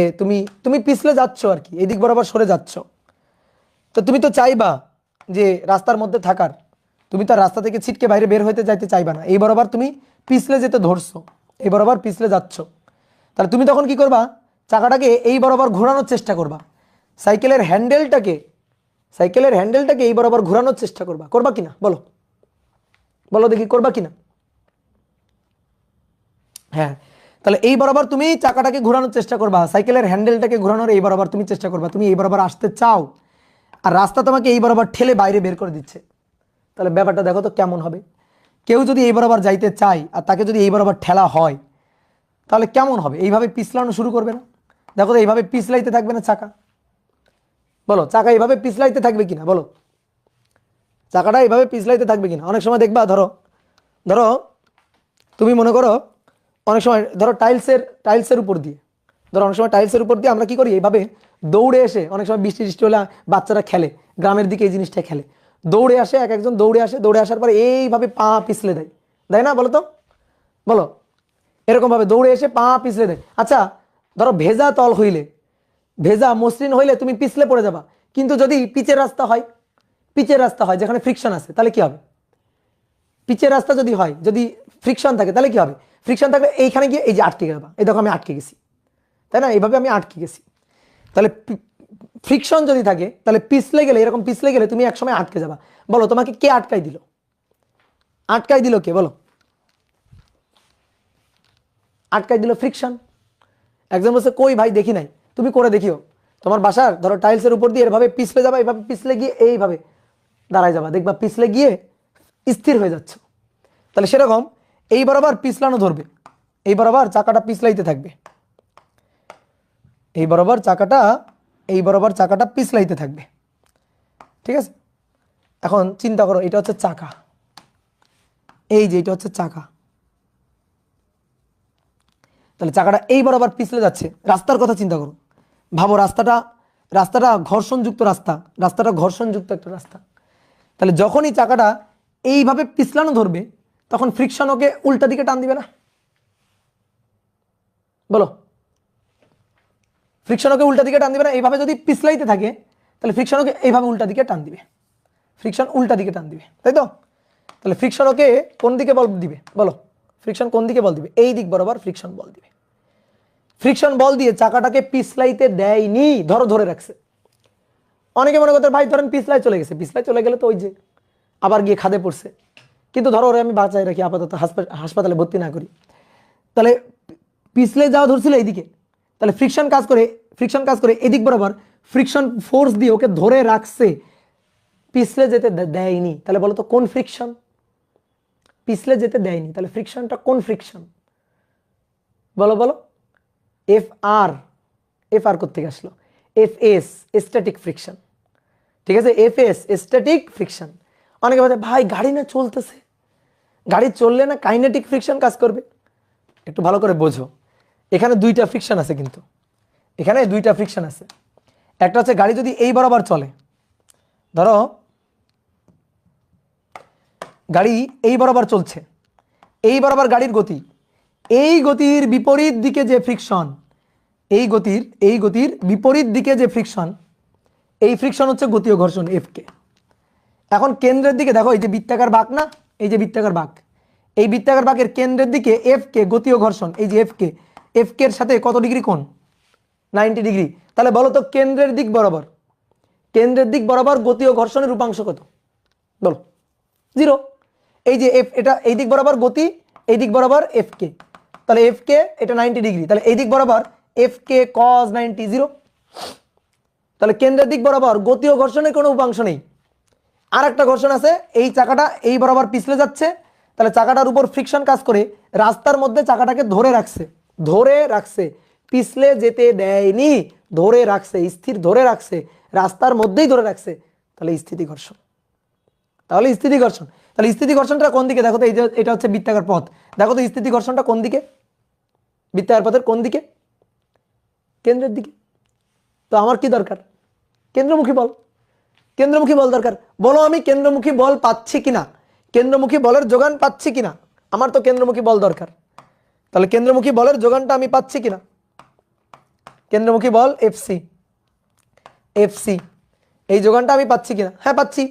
তুমি পিছলে যাচ্ছ আর কি, এদিক বরাবর সরে যাচ্ছ, তো তুমি তো চাইবা যে রাস্তার মধ্যে থাকার, তুমি তো রাস্তা থেকে ছিটকে বাইরে বের হইতে যাইতে চাইবা না, এই বরাবর তুমি পিছলে যেতে ধরছো, এই বরাবর পিছলে যাচ্ছ, তাহলে তুমি তখন কি করবা? চাকাটাকে এই বরাবর ঘোরানোর চেষ্টা করবা, সাইকেলের হ্যান্ডেলটাকে এই বরাবর ঘোরানোর চেষ্টা করবা, করবা কিনা বলো, বলো দেখি করবা কিনা? হ্যাঁ, তাহলে এই বরাবর তুমি চাকাটাকে ঘোরানোর চেষ্টা করবা, সাইকেলের হ্যান্ডেলটাকে ঘোরানোর এই বরাবর তুমি চেষ্টা করবা। তুমি এই বরাবর আসতে চাও আর রাস্তা তোমাকে এই বরাবর ঠেলে বাইরে বের করে দিচ্ছে, তাহলে ব্যাপারটা দেখো তো কেমন হবে। কেউ যদি এই বরাবর যাইতে চায় আর তাকে যদি এই বরাবর ঠেলা হয় তাহলে কেমন হবে? এইভাবে পিছলানো শুরু করবে না? দেখো তো এইভাবে পিছলাইতে থাকবে না চাকা? বলো, চাকা এইভাবে পিছলাইতে থাকবে কিনা বলো, চাকাটা এইভাবে পিছলাইতে থাকবে কিনা? অনেক সময় দেখবা, ধরো ধরো তুমি মনে করো অনেক সময় ধরো টাইলসের উপর দিয়ে, ধরো অনেক সময় টাইলসের উপর দিয়ে আমরা কি করি, এইভাবে দৌড়ে এসে, অনেক সময় বৃষ্টি টিষ্টি হলে বাচ্চারা খেলে, গ্রামের দিকে এই জিনিসটা খেলে, দৌড়ে আসে, এক একজন দৌড়ে আসে, দৌড়ে আসার পরে এইভাবে পা পিছলে দেয়, দেয় না? বলো তো, বলো, এরকমভাবে দৌড়ে এসে পা পিছলে দেয়। আচ্ছা, ধরো ভেজা তল হইলে, ভেজা মসৃণ হইলে তুমি পিছলে পড়ে যাবা, কিন্তু যদি পিচের রাস্তা হয় যেখানে ফ্রিকশন আছে তাহলে কি হবে? পিচের রাস্তা যদি হয়, যদি ফ্রিকশন থাকে তাহলে কি হবে? ফ্রিকশন থাকলে এইখানে গিয়ে এই যে আটকে যাবা, এই দেখো আমি আটকে গেছি, তাই না? এইভাবে আমি আটকে গেছি। তাহলে ফ্রিকশন যদি থাকে তাহলে পিছলে গেলে, এরকম পিছলে গেলে তুমি একসময় আটকে যাবা। বলো, তোমাকে কে আটকাই দিল? আটকাই দিল কে বলো? আটকাই দিল ফ্রিকশন। একজন বলছে কই ভাই দেখি নাই, তুমি করে দেখিও। তোমার বাসার ধরো টাইলসের উপর দিয়ে এভাবে পিছলে যাবা, এইভাবে পিছলে গিয়ে এইভাবে দাঁড়ায় যাবা, দেখবা পিছলে গিয়ে স্থির হয়ে যাচ্ছ। তাহলে সেরকম এই বরাবর পিছলানো ধরবে, এই বরাবর চাকাটা পিছলাইতে থাকবে, এই বরাবর চাকাটা পিছলাইতে থাকবে, ঠিক আছে? এখন চিন্তা করো, এটা হচ্ছে চাকা, এই যে এটা হচ্ছে চাকা, তাহলে চাকাটা এই বরাবর পিছলে যাচ্ছে। রাস্তার কথা চিন্তা করো, ভাবো রাস্তাটা ঘর্ষণযুক্ত রাস্তাটা ঘর্ষণযুক্ত একটা রাস্তা। তাহলে যখনই চাকাটা এইভাবে পিছলানো ধরবে তখন ফ্রিকশন ওকে উল্টা দিকে টান দিবে না? বলো, ফ্রিকশন ওকে উল্টা দিকে টান দিবে না? এইভাবে যদি পিছলাইতে থাকে তাহলে ফ্রিকশন ওকে এইভাবে উল্টা দিকে টান দিবে, ফ্রিকশন উল্টা দিকে টান দিবে, তাই তো? তাহলে ফ্রিকশন ওকে কোন দিকে বল দিবে বলো? ফ্রিকশন কোন দিকে বল দিবে? এই দিক বরাবর ফ্রিকশন বল দিবে। ফ্রিকশন বল দিয়ে চাকাটাকে পিছলাইতে দেয়নি, ধরে রাখছে। অনেকে মনে করতে ভাই ধরেন পিছলাই চলে গেলে তো ওই যে আবার গিয়ে খাদে পড়ছে, কিন্তু ধরো ওরে আমি বাঁচাই রাখি, আপাতত হাসপাতালে ভর্তি না করি, তাহলে পিছলে যাওয়া ধরছিল এইদিকে, তাহলে ফ্রিকশন কাজ করে এদিক বরাবর ফ্রিকশন ফোর্স দিয়ে ওকে ধরে রাখছে, পিছলে যেতে দেয়নি। তাহলে বলো তো কোন ফ্রিকশন? পিছলে যেতে দেয়নি, তাহলে ফ্রিকশনটা কোন ফ্রিকশন বলো বলো? এফ আর কোত্থেকে আসলো? এফএস, স্ট্যাটিক ফ্রিকশন, ঠিক আছে? FS static friction. অনেকে বলে ভাই গাড়ি না চলতেছে, গাড়ি চললে না কাইনেটিক ফ্রিকশন কাজ করবে। একটু ভালো করে বোঝো, এখানে দুইটা ফ্রিকশন আছে, কিন্তু এখানে দুইটা ফ্রিকশন আছে। একটা হচ্ছে গাড়ি যদি এই বরাবর চলে, ধরো গাড়ি এই বরাবর চলছে, এই বরাবর গাড়ির গতি, এই গতির বিপরীত দিকে যে ফ্রিকশন, এই গতির বিপরীত দিকে যে ফ্রিকশন, এই ফ্রিকশন হচ্ছে গতীয় ঘর্ষণ এফকে। এখন কেন্দ্রের দিকে দেখো, এই যে বৃত্তাকার বাঁক না, এই যে বৃত্তাকার বাঁক, এই বৃত্তাকার বাঁকের কেন্দ্রের দিকে এফকে গতীয় ঘর্ষণ, এই যে এফকে এর সাথে কত ডিগ্রি কোণ? 90 ডিগ্রি। তাহলে বলো তো কেন্দ্রের দিক বরাবর গতীয় ঘর্ষণের রূপাংশ কত বলো? 0। এই যে এফ, এটা এই দিক বরাবর গতি, এই দিক বরাবর এফকে, তাহলে এফকে এটা 90 ডিগ্রি, তাহলে এই দিক বরাবর এফকে cos 90 0। তাহলে কেন্দ্রের দিক বরাবর গতীয় ঘর্ষণের কোনো উপাংশ নেই। আর একটা ঘর্ষণ আছে, এই চাকাটা এই বরাবর পিছলে যাচ্ছে, তাহলে চাকাটার উপর ফ্রিকশন কাজ করে রাস্তার মধ্যে চাকাটাকে ধরে রাখছে, পিছলে যেতে দেয়নি, ধরে রাখছে, স্থির ধরে রাখছে, রাস্তার মধ্যেই ধরে রাখছে, তাহলে স্থিতি ঘর্ষণ। তাহলে স্থিতি ঘর্ষণটা কোন দিকে? দেখো তো, এই যে এটা হচ্ছে বৃত্তাকার পথ, দেখো তো স্থিতি ঘর্ষণটা কোন দিকে? বৃত্তাকার পথের কোন দিকে? কেন্দ্রের দিকে। তো আমার কি দরকার? কেন্দ্রমুখী বল দরকার। বলো আমি কেন্দ্রমুখী বল পাচ্ছি কিনা, কেন্দ্রমুখী বলের যোগান পাচ্ছি কিনা? আমার তো কেন্দ্রমুখী বল দরকার, তাহলে কেন্দ্রমুখী বলের যোগানটা আমি পাচ্ছি কিনা? কেন্দ্রমুখী বল এফসি, এই যোগানটা আমি পাচ্ছি কিনা? হ্যাঁ পাচ্ছি।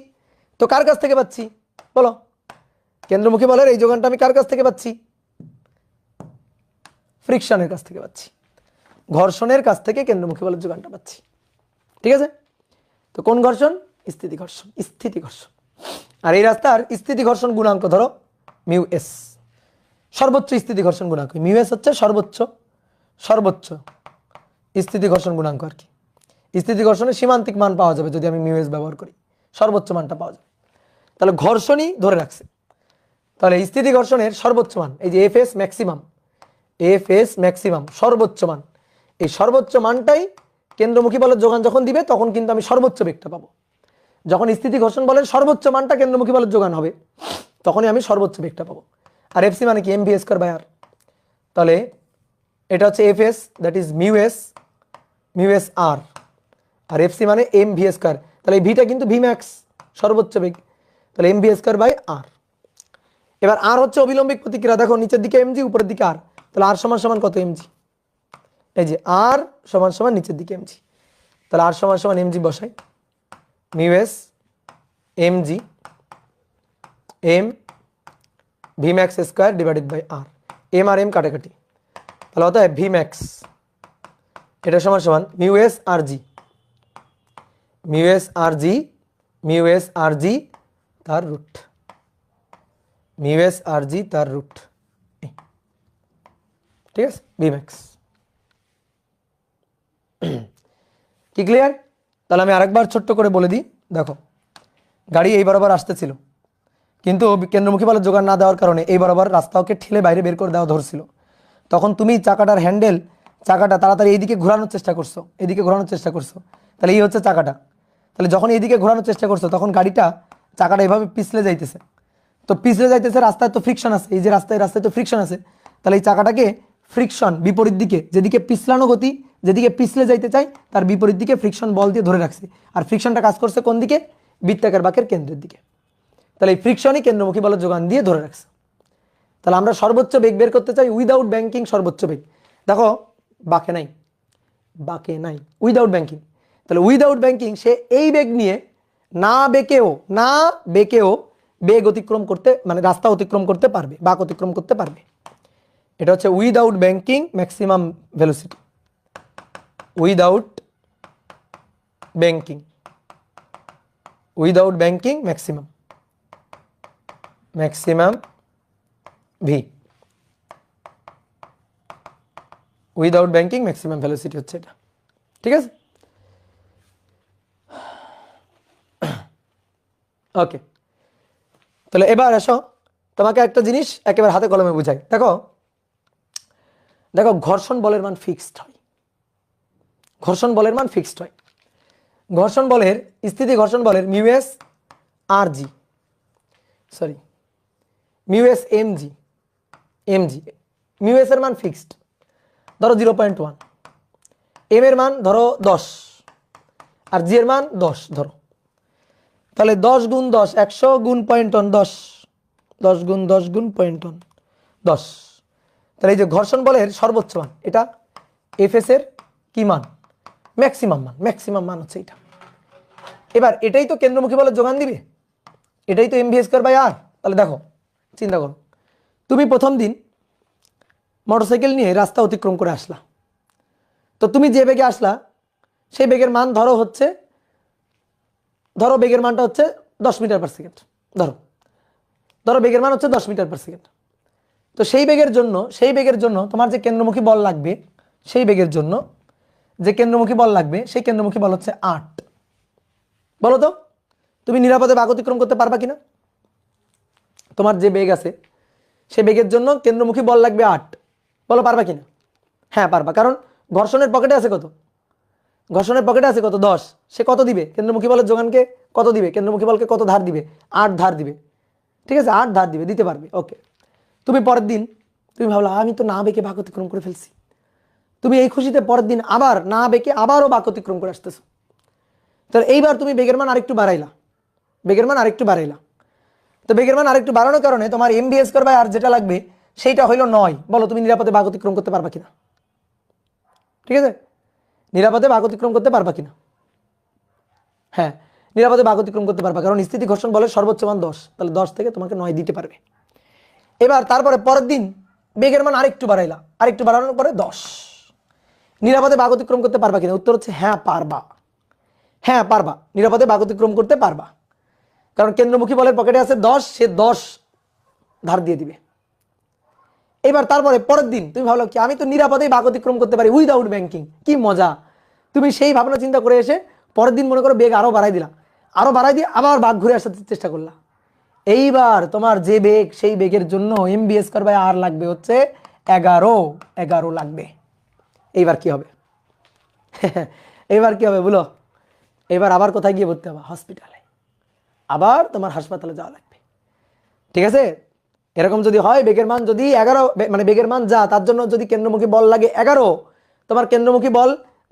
তো কার কাছ থেকে পাচ্ছি বলো? কেন্দ্রমুখী বলের এই যোগানটা আমি কার কাছ থেকে পাচ্ছি? ফ্রিকশনের কাছ থেকে পাচ্ছি। ঘর্ষণের কাছ থেকে কেন্দ্রমুখী বলের যোগানটা পাচ্ছি। ঠিক আছে, তো কোন ঘর্ষণ? স্থিতি ঘর্ষণ, স্থিতি ঘর্ষণ। আর এই রাস্তার স্থিতি ঘর্ষণ গুণাঙ্ক ধরো মিউ এস, সর্বোচ্চ স্থিতি ঘর্ষণ গুণাঙ্ক। মিউ এস হচ্ছে সর্বোচ্চ স্থিতি ঘর্ষণ গুণাঙ্ক আর কি। স্থিতি ঘর্ষণের সীমান্তিক মান পাওয়া যাবে যদি আমি মিউ এস ব্যবহার করি, সর্বোচ্চ মানটা পাওয়া যাবে। তাহলে ঘর্ষণই ধরে রাখছে। তাহলে স্থিতি ঘর্ষণের সর্বোচ্চ মান, এই যে এফ এস ম্যাক্সিমাম সর্বোচ্চ মান, এই সর্বোচ্চ মানটাই কেন্দ্রমুখী বলের যোগান যখন দিবে তখন কিন্তু আমি সর্বোচ্চ বেগটা পাবো। যখন স্থিতি ঘর্ষণ বলের সর্বোচ্চ মানটা কেন্দ্রমুখী বলের যোগান হবে তখনই আমি সর্বোচ্চ বেগটা পাবো। আর এফসি মানে কি? M V square by R. তাহলে এটা হচ্ছে F S, that is mu S R, আর এফসি মানে এম ভি স্কয়ার। তাহলে এই ভিটা কিন্তু ভি ম্যাক্স, সর্বোচ্চ বেগ। তাহলে M V square by R. এবার আর হচ্ছে অবিলম্বিক প্রতিক্রিয়া, দেখো নিচের দিকে এমজি, উপরের দিকে আর। তাহলে আর সমান সমান কত? এমজি। এই যে আর সমান সমান নিচের দিকে এমজি, তাহলে আর সমান সমান এমজি বসাই, mu S M G M V max square divided by R. M R M কাটাকাটি, তাহলে অতএব ভি ম্যাক্স এটা সমান সমান মিউ এস আর জি তার রুট, মিউ এস আর জি তার রুট। ঠিক আছে, ভি ম্যাক্স। কি ক্লিয়ার? তাহলে আমি আরেকবার ছোট্ট করে বলে দিই। দেখো, গাড়ি এই বরাবর আসতেছিল, কিন্তু কেন্দ্রমুখী বলের যোগান না দেওয়ার কারণে এই বরাবর রাস্তাকে ঠেলে বাইরে বের করে দেওয়া ধরছিল। তখন তুমি চাকাটার হ্যান্ডেল, চাকাটা তাড়াতাড়ি এইদিকে ঘোরানোর চেষ্টা করছো, তাহলে এই হচ্ছে চাকাটা। তাহলে যখন এইদিকে ঘোরানোর চেষ্টা করছো তখন চাকাটা এভাবে পিছলে যাইতেছে। তো পিছলে যাইতেছে, রাস্তায় তো ফ্রিকশন আছে, এই যে রাস্তায় তো ফ্রিকশন আছে। তাহলে এই চাকাটাকে ফ্রিকশন বিপরীত দিকে, যেদিকে পিছলানো গতি, যেদিকে পিছলে যাইতে চাই তার বিপরীত দিকে ফ্রিকশন বল দিয়ে ধরে রাখছে। আর ফ্রিকশনটা কাজ করছে কোন দিকে? বৃত্তাকার বাঁকের কেন্দ্রের দিকে। তাহলে এই ফ্রিকশনই কেন্দ্রমুখী বলের যোগান দিয়ে ধরে রাখছে। তাহলে আমরা সর্বোচ্চ বেগ বের করতে চাই, উইদাউট ব্যাংকিং সর্বোচ্চ বেগ। দেখো বাঁকে নাই, উইদাউট ব্যাংকিং। তাহলে উইদাউট ব্যাংকিং সে এই বেগ নিয়ে না বেঁকেও বেগ অতিক্রম করতে, মানে রাস্তা অতিক্রম করতে পারবে, বাঁক অতিক্রম করতে পারবে। এটা হচ্ছে without banking maximum velocity, without banking maximum V, without banking maximum velocity হচ্ছে এটা। ঠিক আছে, ওকে। তাহলে এবার আসো, তোমাকে একটা জিনিস একেবারে হাতে কলমে বুঝাই। দেখো ঘর্ষণ বলের মান ফিক্সড হয়, ঘর্ষণ বলের স্থিতি ঘর্ষণ বলের mu S MG, mu S এর মান ফিক্সড, ধরো 0.1, এম এর মান ধরো 10, আর জি এর মান 10 ধরো। তাহলে 10 গুণ 10 100 গুণ পয়েন্ট টন 10, 10 গুণ 10 গুণ পয়েন্ট টন 10। তাহলে এই যে ঘর্ষণ বলের সর্বোচ্চ মান, এটা এফ এস এর কি মান? ম্যাক্সিমাম মান হচ্ছে এটা। এবার এটাই তো কেন্দ্রমুখী বলের যোগান দিবে, এটাই তো এমভি স্কয়ার বাই আর। তাহলে দেখো, চিন্তা করো, তুমি প্রথম দিন মোটরসাইকেল নিয়ে রাস্তা অতিক্রম করে আসলা, তো তুমি যে বেগে আসলা সেই বেগের মান ধরো বেগের মানটা হচ্ছে 10 মিটার পার সেকেন্ড, ধরো বেগের মান হচ্ছে 10 মিটার পার সেকেন্ড। তো সেই বেগের জন্য তোমার যে কেন্দ্রমুখী বল লাগবে, সেই কেন্দ্রমুখী বল হচ্ছে 8। বলো তো তুমি নিরাপদে বাঁক অতিক্রম করতে পারবা কিনা? তোমার যে বেগ আছে সেই বেগের জন্য কেন্দ্রমুখী বল লাগবে 8, বলো পারবা কিনা? হ্যাঁ পারবা, কারণ ঘর্ষণের পকেটে আছে কত? 10। সে কত দিবে? কেন্দ্রমুখী বলের যোগানকে কত দিবে? কেন্দ্রমুখী বলকে কত ধার দিবে? 8 ধার দিবে। ঠিক আছে, 8 ধার দিতে পারবে। ওকে, তুমি পরের দিন তুমি ভাবলা আমি তো না বেঁকে বাঁক অতিক্রম করে ফেলছি, তুমি এই খুশিতে পরের দিন আবার না বেঁকে আবারও বাঁক অতিক্রম করে আসতেছো। তাহলে এইবার তুমি বেগের মান আরেকটু বাড়াইলা, তো বেগের মান আরেকটু বাড়ানোর কারণে তোমার এমভি স্কয়ার বাই আর যেটা লাগবে সেইটা হইলো 9। বলো তুমি নিরাপদে বাঁক অতিক্রম করতে পারবা কিনা? ঠিক আছে, নিরাপদে বাঁক অতিক্রম করতে পারবা কিনা? হ্যাঁ, নিরাপদে বাঁক অতিক্রম করতে পারবা, কারণ স্থিতি ঘর্ষণ বলের সর্বোচ্চ মান 10, তাহলে 10 থেকে তোমাকে 9 দিতে পারবে। এবার তারপরে পরের দিন বেগের মান আরেকটু বাড়ানোর পরে 10, নিরাপদে বাঁক অতিক্রম করতে পারবা কিনা? উত্তর হচ্ছে হ্যাঁ পারবা। হ্যাঁ পারবা, নিরাপদে বাঁক অতিক্রম করতে পারবা, কারণ কেন্দ্রমুখী বলের পকেটে আছে 10, সে 10 ধার দিয়ে দিবে। এবার তারপরে পরের দিন তুমি ভাবলো কি আমি তো নিরাপদেই বাঁক অতিক্রম করতে পারি উইদাউট ব্যাংকিং, কি মজা। তুমি সেই ভাবনা চিন্তা করে এসে পরের দিন মনে করো বেগ আরো বাড়াই দিলা, আরো বাড়াই দিয়ে আবার বাঁক ঘুরে আসার চেষ্টা করলা। এইবার তোমার যে বেগ, সেই বেগের জন্য MB² লাগবে হচ্ছে 11 লাগবে। এইবার কি হবে? এইবার কি হবে বলো? এবার আবার কোথায় গিয়ে ভর্তি হবে? হসপিটালে। আবার তোমার হাসপাতালে যাওয়া লাগবে। ঠিক আছে? এরকম যদি হয়, বেগের মান যদি 11, মানে বেগের মান যা, তার জন্য যদি কেন্দ্রমুখী বল লাগে 11, তোমার কেন্দ্রমুখী বল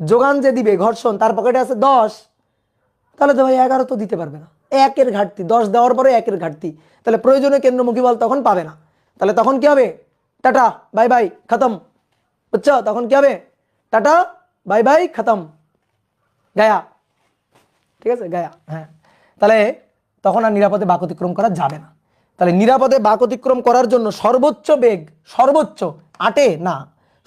যোগান যে দিবে ঘর্ষণ, তার পকেটে আছে 10, তাহলে তো ভাই 11 তো দিতে পারবে না, 1-এর ঘাটতি, 10 দেওয়ার পরে 1-এর ঘাটতি, তাহলে প্রয়োজনীয় কেন্দ্রমুখী বল তখন পাবে না। তাহলে তখন কি হবে? টাটা বাই বাই খতম। বুঝছো? তখন কি হবে? টাটা বাই বাই খতম, গায়া। ঠিক আছে, গায়া। হ্যাঁ, তাহলে তখন আর নিরাপদে বাঁক অতিক্রম করা যাবে না। তাহলে নিরাপদে বাঁক অতিক্রম করার জন্য সর্বোচ্চ বেগ, সর্বোচ্চ 8-এ না,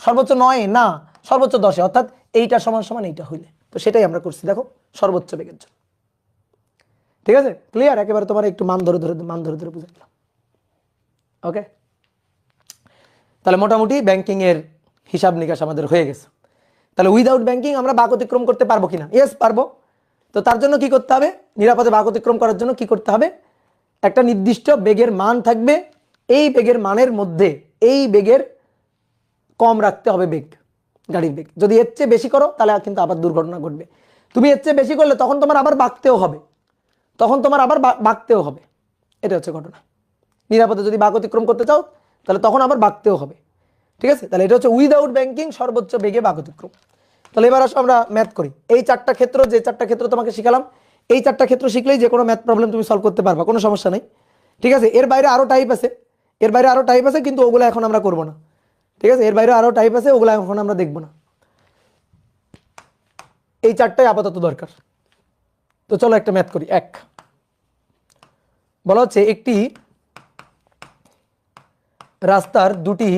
সর্বোচ্চ 9-এ না, সর্বোচ্চ 10-এ, অর্থাৎ এইটা সমান সমান এইটা হইলে, তো সেটাই আমরা করছি। দেখো, সর্বোচ্চ বেগের জন্য। ঠিক আছে, ক্লিয়ার? একেবারে তোমার একটু মান ধরে ধরে বুঝে দিলাম। ওকে, তাহলে মোটামুটি ব্যাংকিং এর হিসাব নিকাশ আমাদের হয়ে গেছে। তাহলে উইদাউট ব্যাংকিং আমরা বাঁক অতিক্রম করতে পারবো কিনা? ইয়েস পারবো। তো তার জন্য কি করতে হবে? নিরাপদে বাঁক অতিক্রম করার জন্য কি করতে হবে? একটা নির্দিষ্ট বেগের মান থাকবে, এই বেগের মানের মধ্যে এই বেগের কম রাখতে হবে বেগ, গাড়ির বেগ। যদি এর চেয়ে বেশি করো তাহলে কিন্তু আবার দুর্ঘটনা ঘটবে। তুমি এর চেয়ে বেশি করলে তখন তোমার আবার বাঁকতেও হবে, বাঁকতেও হবে। এটা হচ্ছে ঘটনা। নিরাপদে যদি বাঁক অতিক্রম করতে চাও তাহলে তখন আবার বাঁকতেও হবে। ঠিক আছে, তাহলে এটা হচ্ছে উইদাউট ব্যাংকিং সর্বোচ্চ বেগে বাঁক অতিক্রম। তাহলে এবার আসো আমরা ম্যাথ করি। এই 4টা ক্ষেত্র, যে 4টা ক্ষেত্র তোমাকে শিখালাম, এই 4টা ক্ষেত্র শিখলেই যে কোনো ম্যাথ প্রবলেম তুমি সলভ করতে পারবা, কোনো সমস্যা নেই। ঠিক আছে, এর বাইরে আরো টাইপ আছে, কিন্তু ওগুলো এখন আমরা করব না। ঠিক আছে, এর বাইরে আরো টাইপ আছে, ওগুলো এখন আমরা দেখব না। এই 4টাই আপাতত দরকার। তো চলো একটা ম্যাথ করি। বলা হচ্ছে একটি রাস্তার দুটি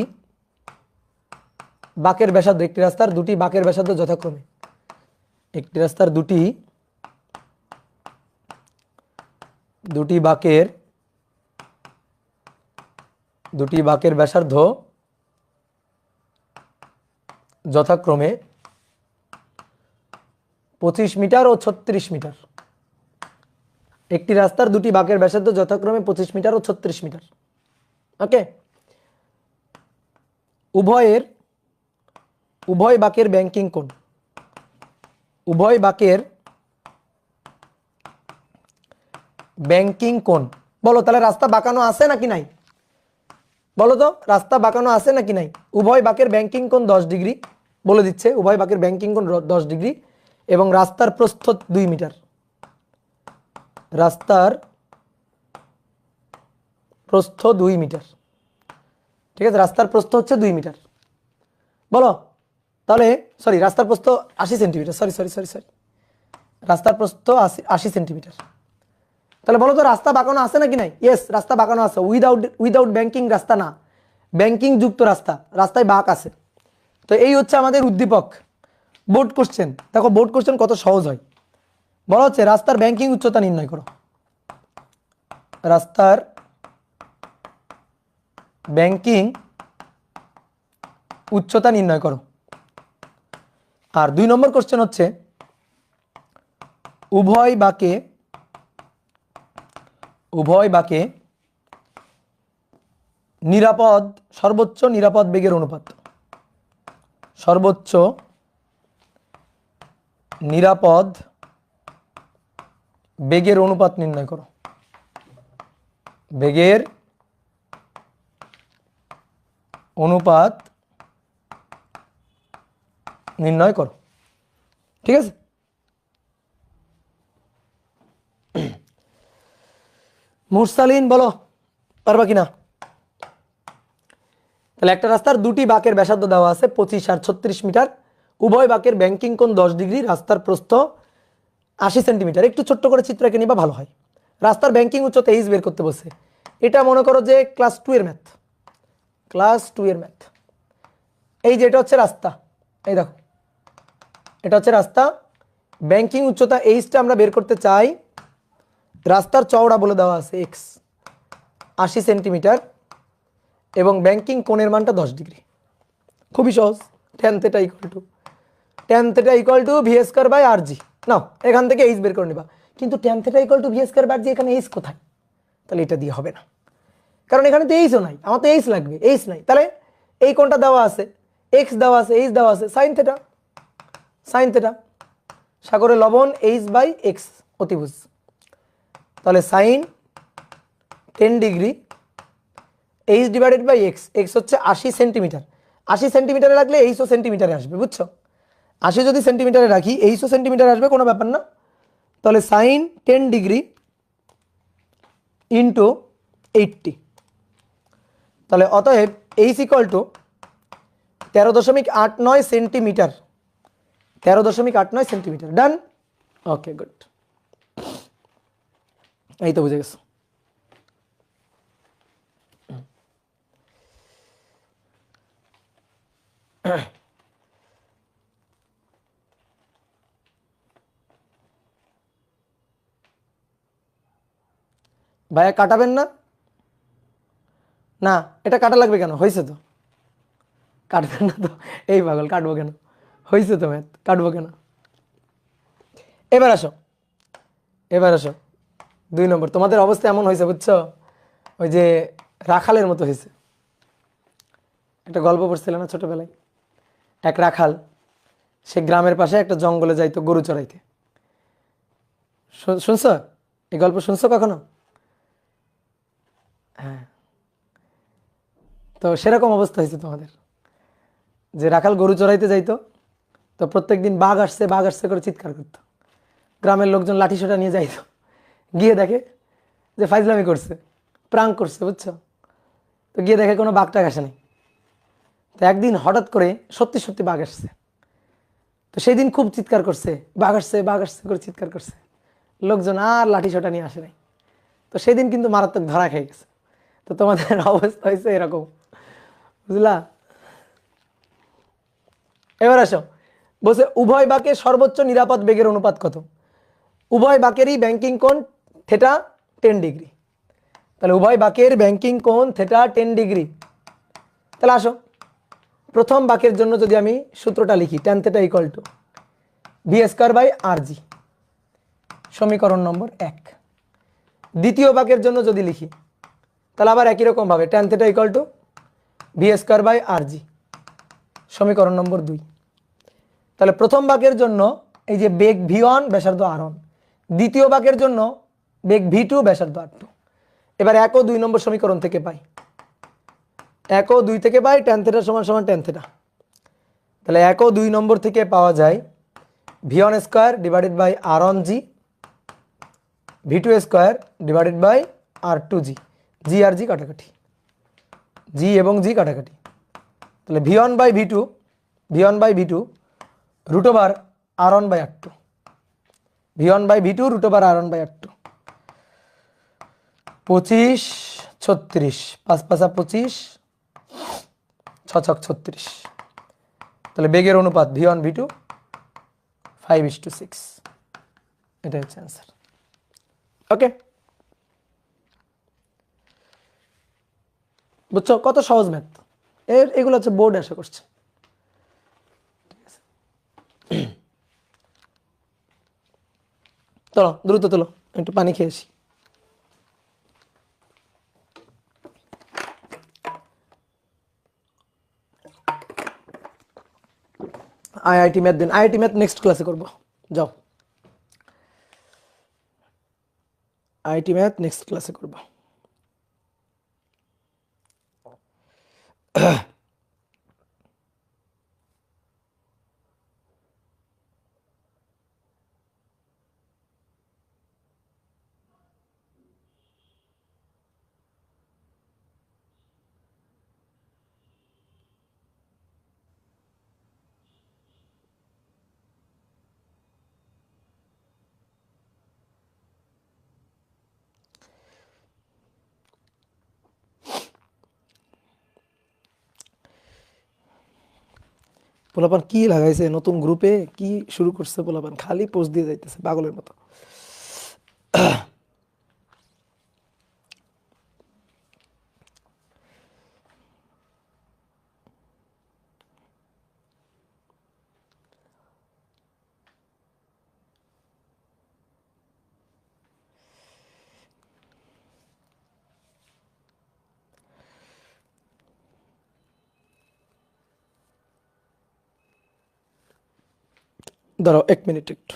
বাঁকের ব্যাসার্ধ, যথাক্রমে, একটি রাস্তার দুটি বাঁকের ব্যাসার্ধ যথাক্রমে 25 মিটার ও 36 মিটার। একটি রাস্তার দুটি বাঁকের ব্যাসার্ধ যথাক্রমে 25 মিটার ও 36 মিটার। ওকে, উভয় বাঁকের ব্যাংকিং কোণ, বলো তাহলে রাস্তা বাঁকানো আছে নাকি নাই? বলো তো, রাস্তা বাঁকানো আছে নাকি নাই? উভয় বাঁকের ব্যাংকিং কোণ 10 ডিগ্রি, বলে দিচ্ছে উভয় বাঁকের ব্যাংকিং কোণ 10 ডিগ্রি এবং রাস্তার প্রস্থ 2 মিটার। ঠিক আছে, রাস্তার প্রস্থ হচ্ছে 2 মিটার। বলো তাহলে, সরি, রাস্তার প্রস্থ 80 সেন্টিমিটার, সরি, রাস্তার প্রস্থ 80 সেন্টিমিটার। তাহলে বলো তো রাস্তা বাঁকানো আছে নাকি নাই? ইয়েস, রাস্তা বাঁকানো আছে। উইদাউট ব্যাংকিং রাস্তা না, ব্যাংকিং যুক্ত রাস্তায় বাঁক আছে। তো এই হচ্ছে আমাদের উদ্দীপক। বোর্ড কোশ্চেন, দেখো বোর্ড কোশ্চেন কত সহজ হয়। বলা হচ্ছে রাস্তার ব্যাংকিং উচ্চতা নির্ণয় করো। রাস্তার ব্যাংকিং উচ্চতা নির্ণয় করো। আর 2 নম্বর কোশ্চেন হচ্ছে উভয় বাঁকে সর্বোচ্চ নিরাপদ বেগের অনুপাত। সর্বোচ্চ নিরাপদ বেগের অনুপাত নির্ণয় করো। বেগের অনুপাত নির্ণয় করো। ঠিক আছে, মুরসালিন বলো পারবা কিনা? তাহলে একটা রাস্তার দুটি বাঁকের ব্যাসার্ধ দেওয়া আছে 25 আর 36 মিটার। উভয় বাঁকের ব্যাংকিং কোণ 10 ডিগ্রি, রাস্তার প্রস্থ 80 সেন্টিমিটার। একটু ছোট্ট করে চিত্র এঁকে নিবা, ভালো হয়। রাস্তার ব্যাংকিং উচ্চতা এইচ বের করতে বসে। এটা মনে করো যে ক্লাস 2 এর ম্যাথ। এই যে এটা হচ্ছে রাস্তা, এই দেখো এটা হচ্ছে রাস্তা। ব্যাংকিং উচ্চতা এইচটা আমরা বের করতে চাই। রাস্তার চওড়া বলে দেওয়া আছে এক্স 80 সেন্টিমিটার এবং ব্যাংকিং কোণের মানটা 10 ডিগ্রি। খুবই সহজ। Tan theta equal to V square by R g. নাও এখান থেকে এইচ বের করে নেবা, কিন্তু tan theta equal to V square by R g, এখানে এইচ কোথায়? তাহলে এটা দিয়ে হবে না, কারণ এখানে তো এইচও নাই, আমার তো এইচ লাগবে, এইচ নাই। তাহলে এই কোণটা দেওয়া আছে, এক্স দেওয়া আছে, এইচ দেওয়া আছে, সাইন থেটা সাগরে লবণ এইচ বাই এক্স অতিভুজ। তাহলে sine 10 degree H divided by X. X হচ্ছে 80 সেন্টিমিটার, 80 সেন্টিমিটারে রাখলে এইচও সেন্টিমিটারে আসবে, বুঝছো? 80 যদি সেন্টিমিটারে রাখি এইচও সেন্টিমিটারে আসবে, কোনো ব্যাপার না। তাহলে সাইন 10 ডিগ্রি ইন্টু 80। তাহলে অতএব H equal to 13.89 centimetre, 13.89 centimetre. Done. Okay good, এই তো বুঝে গেছো। ভাইয়া কাটাবেন না? না, এটা কাটা লাগবে কেন? হয়েছে তো। কাটবেন না তো? এই পাগল, কাটবো কেন? হয়েছে তো ম্যাথ, কাটবো কেন? এবার আসো, এবার আসো 2 নম্বর। তোমাদের অবস্থা এমন হয়েছে বুঝছো, ওই যে রাখালের মতো হয়েছে। একটা গল্প পড়ছিল না ছোটবেলায়? এক রাখাল, সে গ্রামের পাশে একটা জঙ্গলে যাইতো গরু চড়াইতে। শুনছো এই গল্প? শুনছো কখনো? হ্যাঁ, তো সেরকম অবস্থা হয়েছে তোমাদের, যে রাখাল গরু চড়াইতে যাইতো, তো প্রত্যেকদিন বাঘ আসছে করে চিৎকার করতো। গ্রামের লোকজন লাঠি সোটা নিয়ে যাইতো, গিয়ে দেখে যে ফাইজলামি করছে, প্রাঙ্ক করছে, বুঝছো? তো গিয়ে দেখে কোনো বাঘ টাঘ আসে নাই। তো একদিন হঠাৎ করে সত্যি সত্যি বাঘ আসছে। তো সেই দিন খুব চিৎকার করছে, বাঘ আসছে করে চিৎকার করছে। লোকজন আর লাঠি সোটা নিয়ে আসে নাই। তো সেদিন কিন্তু মারাত্মক ধরা খেয়ে গেছে। তো তোমাদের অবস্থা হয়েছে এরকম, বুঝলা? এবার আসো, বলছে উভয় বাঁকের সর্বোচ্চ নিরাপদ বেগের অনুপাত কত? উভয় বাঁকেরই ব্যাংকিং কোণ থেটা 10 ডিগ্রি। তাহলে উভয় বাঁকের ব্যাংকিং কোণ থেটা 10 ডিগ্রি। তাহলে আসো, প্রথম বাঁকের জন্য যদি আমি সূত্রটা লিখি, tan theta equal to V square by R g, সমীকরণ নম্বর 1। দ্বিতীয় বাঁকের জন্য যদি লিখি, তাহলে আবার একই রকম ভাবে tan theta equal to V square by R g, সমীকরণ নম্বর 2। তাহলে প্রথম বাঁকের জন্য এই যে বেগ v1 ব্যাসার্ধ r1, দ্বিতীয় বাঁকের জন্য বেগ v2 ব্যাসার্ধ r2। এবার 1 ও 2 নম্বর সমীকরণ থেকে পাই, 1 ও 2 থেকে পাই ট্যান থেটা সমান সমান ট্যান থেটা। তাহলে 1 ও 2 নম্বর থেকে পাওয়া যায় v1 square divided by r1 G, v2 square divided by r2 G. G আর জি কাটাকাটি, জি এবং জি কাটাকাটি। তাহলে v1 by v2 root over r1 by r2, v1 by v2 root over r1 by r2। 25 36, 5 5 25, 6 6 36। তাহলে বেগের অনুপাত v1 v2 5:6, এটাই হচ্ছে অ্যান্সার। ওকে, বুঝছো কত সহজ ম্যাথ? এগুলো হচ্ছে বোর্ড আশা করছে। চলো দ্রুত তোলো, একটু পানি খেয়েছি। আইআইটি ম্যাথ দিন, আইআইটি ম্যাথ নেক্সট ক্লাসে করবো, যাও। আইআইটি ম্যাথ নেক্সট ক্লাসে করবো। পোলাপান কি লাগাইছে নতুন গ্রুপে, কি শুরু করছে পোলাপান, খালি পোস্ট দিয়ে যাইতেছে পাগলের মতো। দাঁড়াও 1 মিনিট একটু।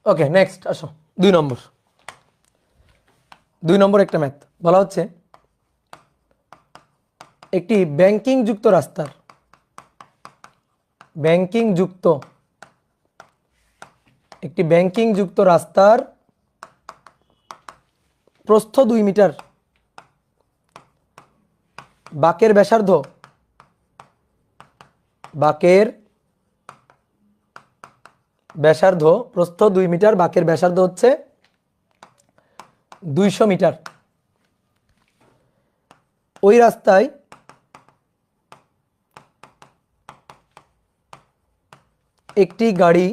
ওকে, নেক্সট আসো। 2 নম্বর, 2 নম্বর একটা ম্যাথ বলা হচ্ছে একটি ব্যাংকিং যুক্ত রাস্তার, ব্যাংকিং যুক্ত, একটি ব্যাংকিং যুক্ত রাস্তার প্রস্থ 2 মিটার, বাঁকের ব্যাসার্ধ, বাঁকের ব্যাসার্ধ, প্রস্থ 2 মিটার, বাঁকের ব্যাসার্ধ হচ্ছে 200 মিটার। ওই রাস্তায় একটি গাড়ি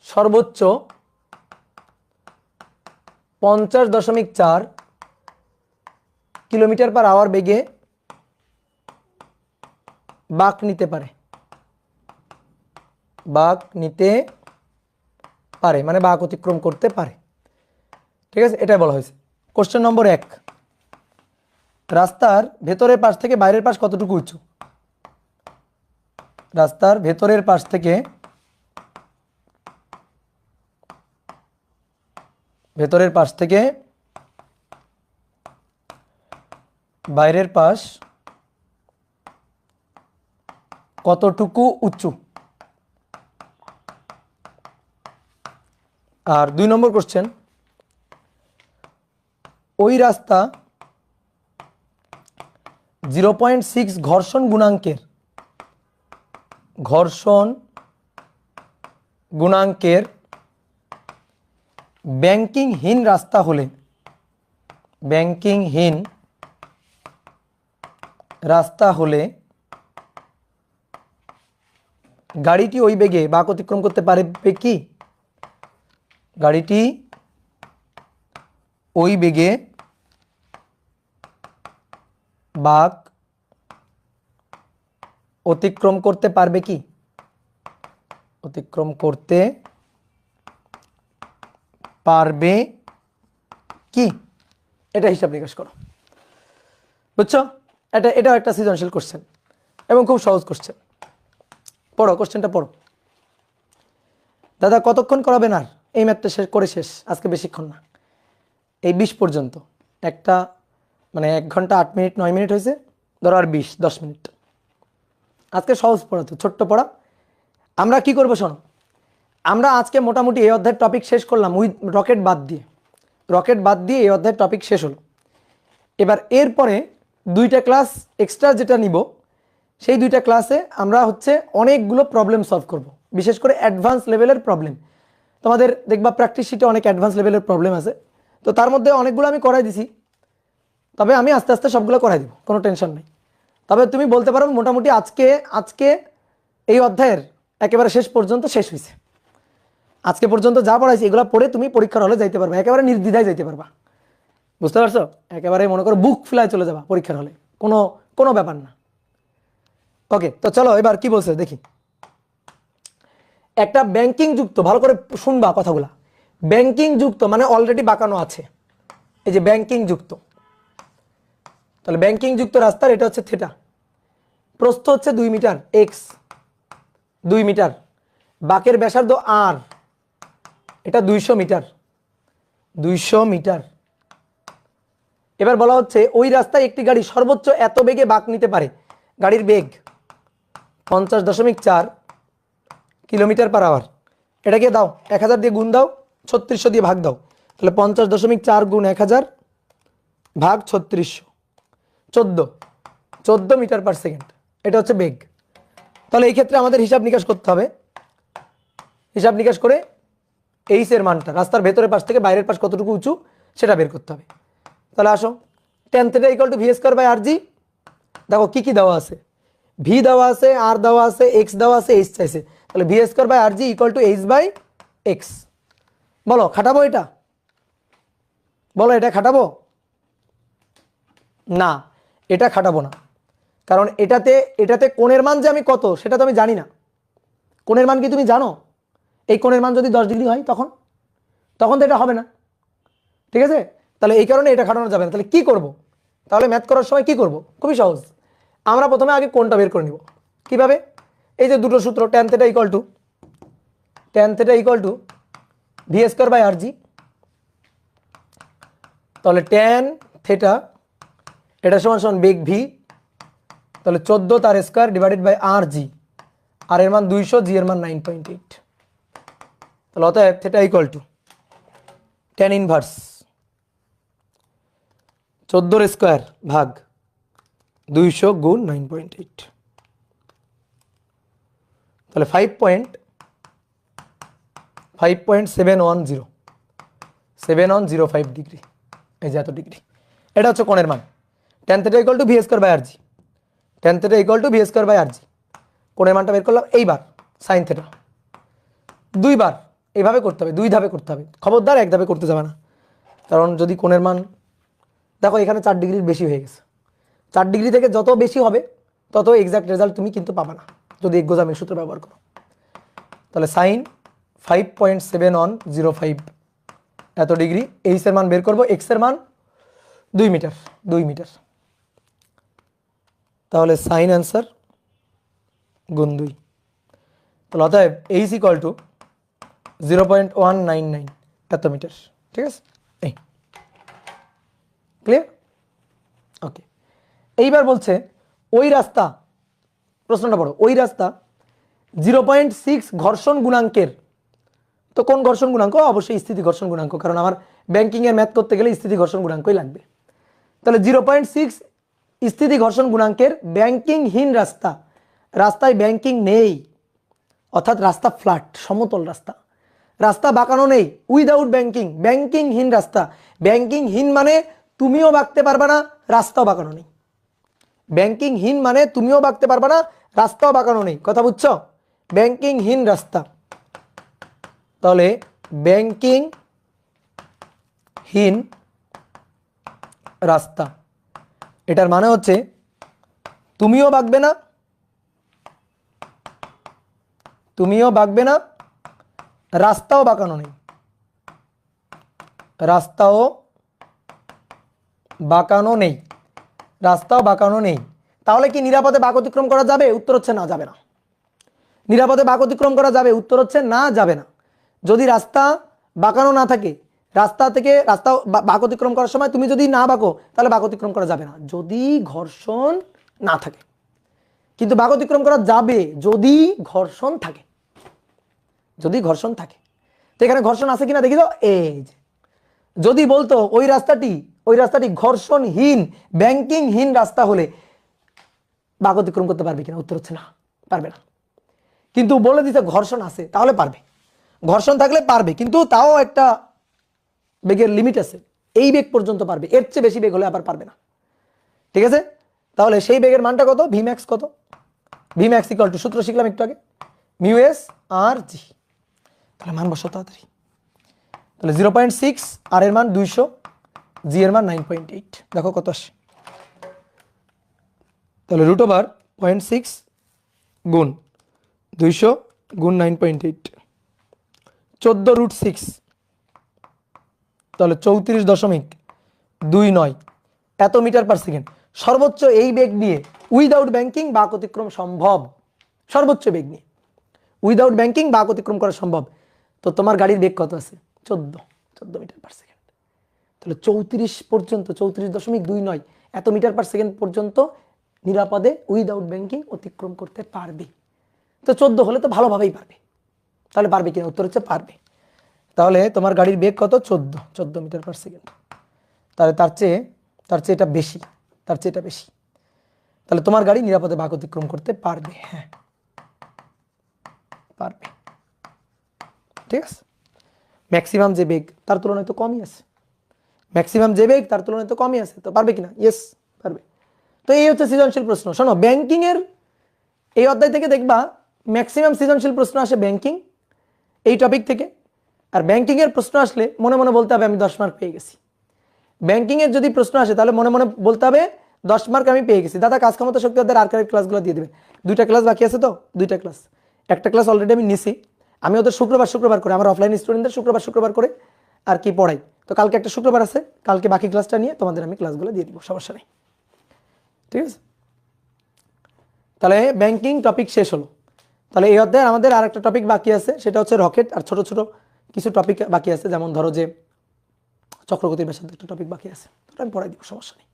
সর্বোচ্চ 50.4 কিলোমিটার/আওয়ার বেগে বাঁক নিতে পারে, বাঁক নিতে পারে মানে বাঁক অতিক্রম করতে পারে। ঠিক আছে, এটাই বলা হয়েছে। কোশ্চেন নম্বর 1, রাস্তার ভেতরের পাশ থেকে বাইরের পাশ কতটুকু উঁচু? রাস্তার ভেতরের পাশ থেকে, ভেতরের পাশ থেকে বাইরের পাশ কতটুকু উঁচু? আর 2 নম্বর কোশ্চেন, ওই রাস্তা 0.6 ঘর্ষণ গুণাঙ্কের, ঘর্ষণ গুণাঙ্কের ব্যাংকিংহীন রাস্তা হলে, ব্যাংকিংহীন রাস্তা হলে গাড়িটি ওই বেগে বাঁক অতিক্রম করতে পারবে কি? গাড়িটি ওই বেগে বাঁক অতিক্রম করতে পারবে কি? অতিক্রম করতে পারবে কি? এটা হিসাব নিকাশ করো, বুঝছো? এটাও একটা সৃজনশীল কোশ্চেন এবং খুব সহজ কোশ্চেন। পড়ো, কোশ্চেনটা পড়ো। দাদা কতক্ষণ করাবেন? আর এই ম্যাথটা শেষ করে শেষ, আজকে বেশিক্ষণ না, এই 20 পর্যন্ত। একটা মানে 1 ঘন্টা 8 মিনিট 9 মিনিট হয়েছে, ধরো আর 10 মিনিট। আজকে সহজ পড়া, তো ছোট্ট পড়া। আমরা কি করবো শোনো, আমরা আজকে মোটামুটি এই অধ্যায়ের টপিক শেষ করলাম, উইথ রকেট বাদ দিয়ে, রকেট বাদ দিয়ে এই অধ্যায়ের টপিক শেষ হলো। এবার এরপরে 2টা ক্লাস এক্সট্রা যেটা নিব, সেই 2টা ক্লাসে আমরা হচ্ছে অনেকগুলো প্রবলেম সলভ করব, বিশেষ করে অ্যাডভান্স লেভেলের প্রবলেম। তোমাদের দেখবা প্র্যাকটিস শিটে অনেক অ্যাডভান্স লেভেলের প্রবলেম আছে, তো তার মধ্যে অনেকগুলো আমি করাই দিছি, তবে আমি আস্তে আস্তে সবগুলো করাই দিব, কোনো টেনশন নেই। তবে তুমি বলতে পারো মোটামুটি আজকে এই অধ্যায়ের একেবারে শেষ পর্যন্ত শেষ হয়েছে। আজকে পর্যন্ত যা পড়াইছি এগুলো পড়ে তুমি পরীক্ষার হলে যাইতে পারবা, একেবারে নির্দ্বিধায় যাইতে পারবা, বুঝতে পারছো? একেবারে মনে করো বুক ফ্লাই চলে যাবা পরীক্ষার হলে, কোনো ব্যাপার না। ওকে, তো চলো এবার কি বলছে দেখি। একটা ব্যাংকিং যুক্ত, ভালো করে শুনবা কথাগুলা, ব্যাংকিং যুক্ত মানে অলরেডি বাঁকানো আছে, এই যে ব্যাংকিং যুক্ত, তাহলে ব্যাংকিং যুক্ত রাস্তার এটা হচ্ছে থিটা, প্রস্থ হচ্ছে 2 মিটার, এক্স 2 মিটার, বাঁকের ব্যাসার্ধ আর, এটা 200 মিটার, 200 মিটার। এবার বলা হচ্ছে ওই রাস্তায় একটি গাড়ি সর্বোচ্চ এত বেগে বাঁক নিতে পারে, গাড়ির বেগ 50.4 কিলোমিটার পার আওয়ার। এটাকে দাও 1000 দিয়ে গুণ দাও, 3600 দিয়ে ভাগ দাও, তাহলে 50.4 গুণ 1000 ভাগ 3600, 14 মিটার পার সেকেন্ড, এটা হচ্ছে বেগ। তাহলে এই ক্ষেত্রে আমাদের হিসাব নিকাশ করতে হবে, হিসাব নিকাশ করে এইচ এর মানটা, রাস্তার ভেতরের পাশ থেকে বাইরের পাশ কতটুকু উঁচু সেটা বের করতে হবে। তাহলে আসো, tan θ = v²/rg। দেখো কি কি দেওয়া আছে, ভি দেওয়া আছে, আর দেওয়া আছে, এক্স দেওয়া আছে, এইচ চাইছে, তাহলে v²/rg = h/x। বলো খাটাবো এটা, বলো এটা খাটাবো? না, এটা খাটাবো না, কারণ এটাতে কোণের মান যে আমি কত সেটা তো আমি জানি না। কোণের মান কি তুমি জানো? এই কোণের মান যদি 10 ডিগ্রি হয় তখন তো এটা হবে না, ঠিক আছে? তাহলে এই কারণে এটা খাটানো যাবে না। তাহলে কি করব? তাহলে ম্যাথ করার সময় কি করব? খুবই সহজ, আমরা প্রথমে আগে কোণটা বের করে নিব। কিভাবে? এই যে দুটো সূত্র, tan θ = v²/rg। তাহলে tan θ এটা সমান বেগ v, তাহলে 14 তার স্কয়ার ডিভাইডেড বাই rg, আর এর মান 200, জি এর মান 9.8। তাহলে অতএব θ = tan ইনভার্স 14 স্কয়ার ভাগ 200 গুণ 9.8, তাহলে 5.710 ডিগ্রি, এই যে এত ডিগ্রি, এটা হচ্ছে কোণের মান। tan θ = v²/rg, tan θ = v²/rg, কোণের মানটা বের করলাম। এইবার sin θ দুইবার এইভাবে করতে হবে, দুই ধাপে করতে হবে, খবরদার এক ধাপে করতে যাবে না, কারণ যদি কোণের মান দেখো এখানে 4 ডিগ্রির বেশি হয়ে গেছে, 4 ডিগ্রি থেকে যত বেশি হবে তত এক্সাক্ট রেজাল্ট তুমি কিন্তু পাবে না যদি একগোজামিল সূত্র ব্যবহার করো। তাহলে sin 5.7105 এত ডিগ্রি, এইচ এর মান বের করব, এক্স এর মান 2 মিটার, 2 মিটার। তাহলে সাইন অ্যান্সার গুণ 2, তাহলে অতএব এইচ = 0.199 এত মিটার, ঠিক আছে? এই ক্লিয়ার? ওকে, এইবার বলছে ওই রাস্তা, প্রশ্নটা পড়ো, ওই রাস্তা 0.6 ঘর্ষণ গুণাঙ্কের, তো কোন ঘর্ষণ গুণাঙ্ক? অবশ্যই স্থিতি ঘর্ষণ গুণাঙ্ক, কারণ আমার ব্যাংকিং এর ম্যাথ করতে গেলে স্থিতি ঘর্ষণ গুণাঙ্কই লাগবে। তাহলে 0.6 স্থিতি ঘর্ষণ গুণাঙ্কের ব্যাংকিংহীন রাস্তা, রাস্তায় ব্যাংকিং নেই, অর্থাৎ রাস্তা ফ্ল্যাট, সমতল রাস্তা, রাস্তা বাঁকানো নেই, উইদাউট ব্যাংকিং, ব্যাংকিংহীন রাস্তা। ব্যাংকিংহীন মানে তুমিও বাঁকতে পারবে না, রাস্তাও বাঁকানো নেই। ব্যাংকিংহীন মানে তুমিও বাঁকতে পারবে না, রাস্তাও বাঁকানো নেই, কথা বুঝছো? ব্যাংকিংহীন রাস্তা, তাহলে ব্যাংকিংহীন রাস্তা, এটার মানে হচ্ছে তুমিও বাঁকবে না, রাস্তাও বাঁকানো নেই, রাস্তাও বাঁকানো নেই। তাহলে কি নিরাপদে বাঁক অতিক্রম করা যাবে? উত্তর হচ্ছে না, যাবে না। নিরাপদে বাঁক অতিক্রম করা যাবে? উত্তর হচ্ছে না, যাবে না। যদি রাস্তা বাঁকানো না থাকে, রাস্তা বাঁক অতিক্রম করার সময় তুমি যদি না বাঁকো তাহলে বাঁক অতিক্রম করা যাবে না, যদি ঘর্ষণ না থাকে। কিন্তু বাঁক অতিক্রম করা যাবে যদি ঘর্ষণ থাকে, তো এখানে ঘর্ষণ আছে কিনা দেখি তো। এই যে যদি বলতো ওই রাস্তাটি ঘর্ষণহীন ব্যাংকিংহীন রাস্তা হলে বাঁক অতিক্রম করতে পারবে কিনা? উত্তর হচ্ছে না, পারবে না। কিন্তু বলে দিতে ঘর্ষণ আছে, তাহলে পারবে। ঘর্ষণ থাকলে পারবে, কিন্তু তাও একটা বেগের লিমিট আছে, এই বেগ পর্যন্ত পারবে, এর চেয়ে বেশি বেগ হলে আবার পারবে না, ঠিক আছে? তাহলে সেই বেগের মানটা কত? ভিম্যাক্স কত? ভিম্যাক্স = সূত্র শিখলাম একটু আগে, μs আর জি। তাহলে মান বসাও তাড়াতাড়ি। তাহলে 0.6, আর এর মান 200, জি এর মান 9.8, দেখো কত আসে। তাহলে √0.6 গুণ 200 গুণ 9.8, 14√6, তাহলে 34.29 এত মিটার পার সেকেন্ড। সর্বোচ্চ এই বেগ নিয়ে উইদাউট ব্যাংকিং বাঁক অতিক্রম সম্ভব, সর্বোচ্চ বেগ নিয়ে উইদাউট ব্যাংকিং বাঁক অতিক্রম করা সম্ভব। তো তোমার গাড়ির বেগ কত আছে? 14 মিটার পার সেকেন্ড। তাহলে 34 পর্যন্ত, 34.29 এত মিটার পার সেকেন্ড পর্যন্ত নিরাপদে উইদাউট ব্যাংকিং অতিক্রম করতে পারবে। তো 14 হলে তো ভালোভাবেই পারবে। তাহলে পারবে কিনা? উত্তর হচ্ছে পারবে। তাহলে তোমার গাড়ির বেগ কত? 14 মিটার পার সেকেন্ড। তাহলে তার চেয়ে এটা বেশি, তার চেয়ে এটা বেশি। তাহলে তোমার গাড়ি নিরাপদে বাঁক অতিক্রম করতে পারবে। হ্যাঁ, পারবে। ঠিক আছে। ম্যাক্সিমাম যে বেগ তার তুলনায় তো কমই আছে, ম্যাক্সিমাম যে বেগ তার তুলনায় তো কমই আছে। তো পারবে কিনা? ইয়েস, পারবে। তো এই হচ্ছে সৃজনশীল প্রশ্ন। শোনো, ব্যাংকিং এর এই অধ্যায় থেকে দেখবা ম্যাক্সিমাম সৃজনশীল প্রশ্ন আসে ব্যাংকিং এই টপিক থেকে। আর ব্যাংকিং এর প্রশ্ন আসলে মনে মনে বলতে হবে আমি 10 মার্ক পেয়ে গেছি। ব্যাংকিং এর যদি প্রশ্ন আসে তাহলে মনে মনে বলতে হবে 10 মার্ক আমি পেয়ে গেছি। দাদা কাজ ক্ষমতা শক্তি অধ্যায়ের আর্কাইভ ক্লাসগুলো দিয়ে দেবে। 2টা ক্লাস বাকি আছে, তো 2টা ক্লাস, একটা ক্লাস অলরেডি আমি নিছি। আমি ওদের শুক্রবার করে, আমার অফলাইন স্টুডেন্টদের শুক্রবার করে আর কি পড়াই। তো কালকে একটা শুক্রবার আছে, কালকে বাকি ক্লাসটা নিয়ে তোমাদের আমি ক্লাসগুলো দিয়ে দিব, সমস্যা নেই। ঠিক আছে। তাহলে ব্যাংকিং টপিক শেষ হলো। তাহলে এই অধ্যায়ে আমাদের আর একটা টপিক বাকি আছে, সেটা হচ্ছে রকেট। আর ছোট ছোট কিছু টপিক বাকি আছে, যেমন ধরো যে চক্রগতির ব্যাসার্ধ একটা টপিক বাকি আছে, আমি পড়াই দিব, সমস্যা নেই।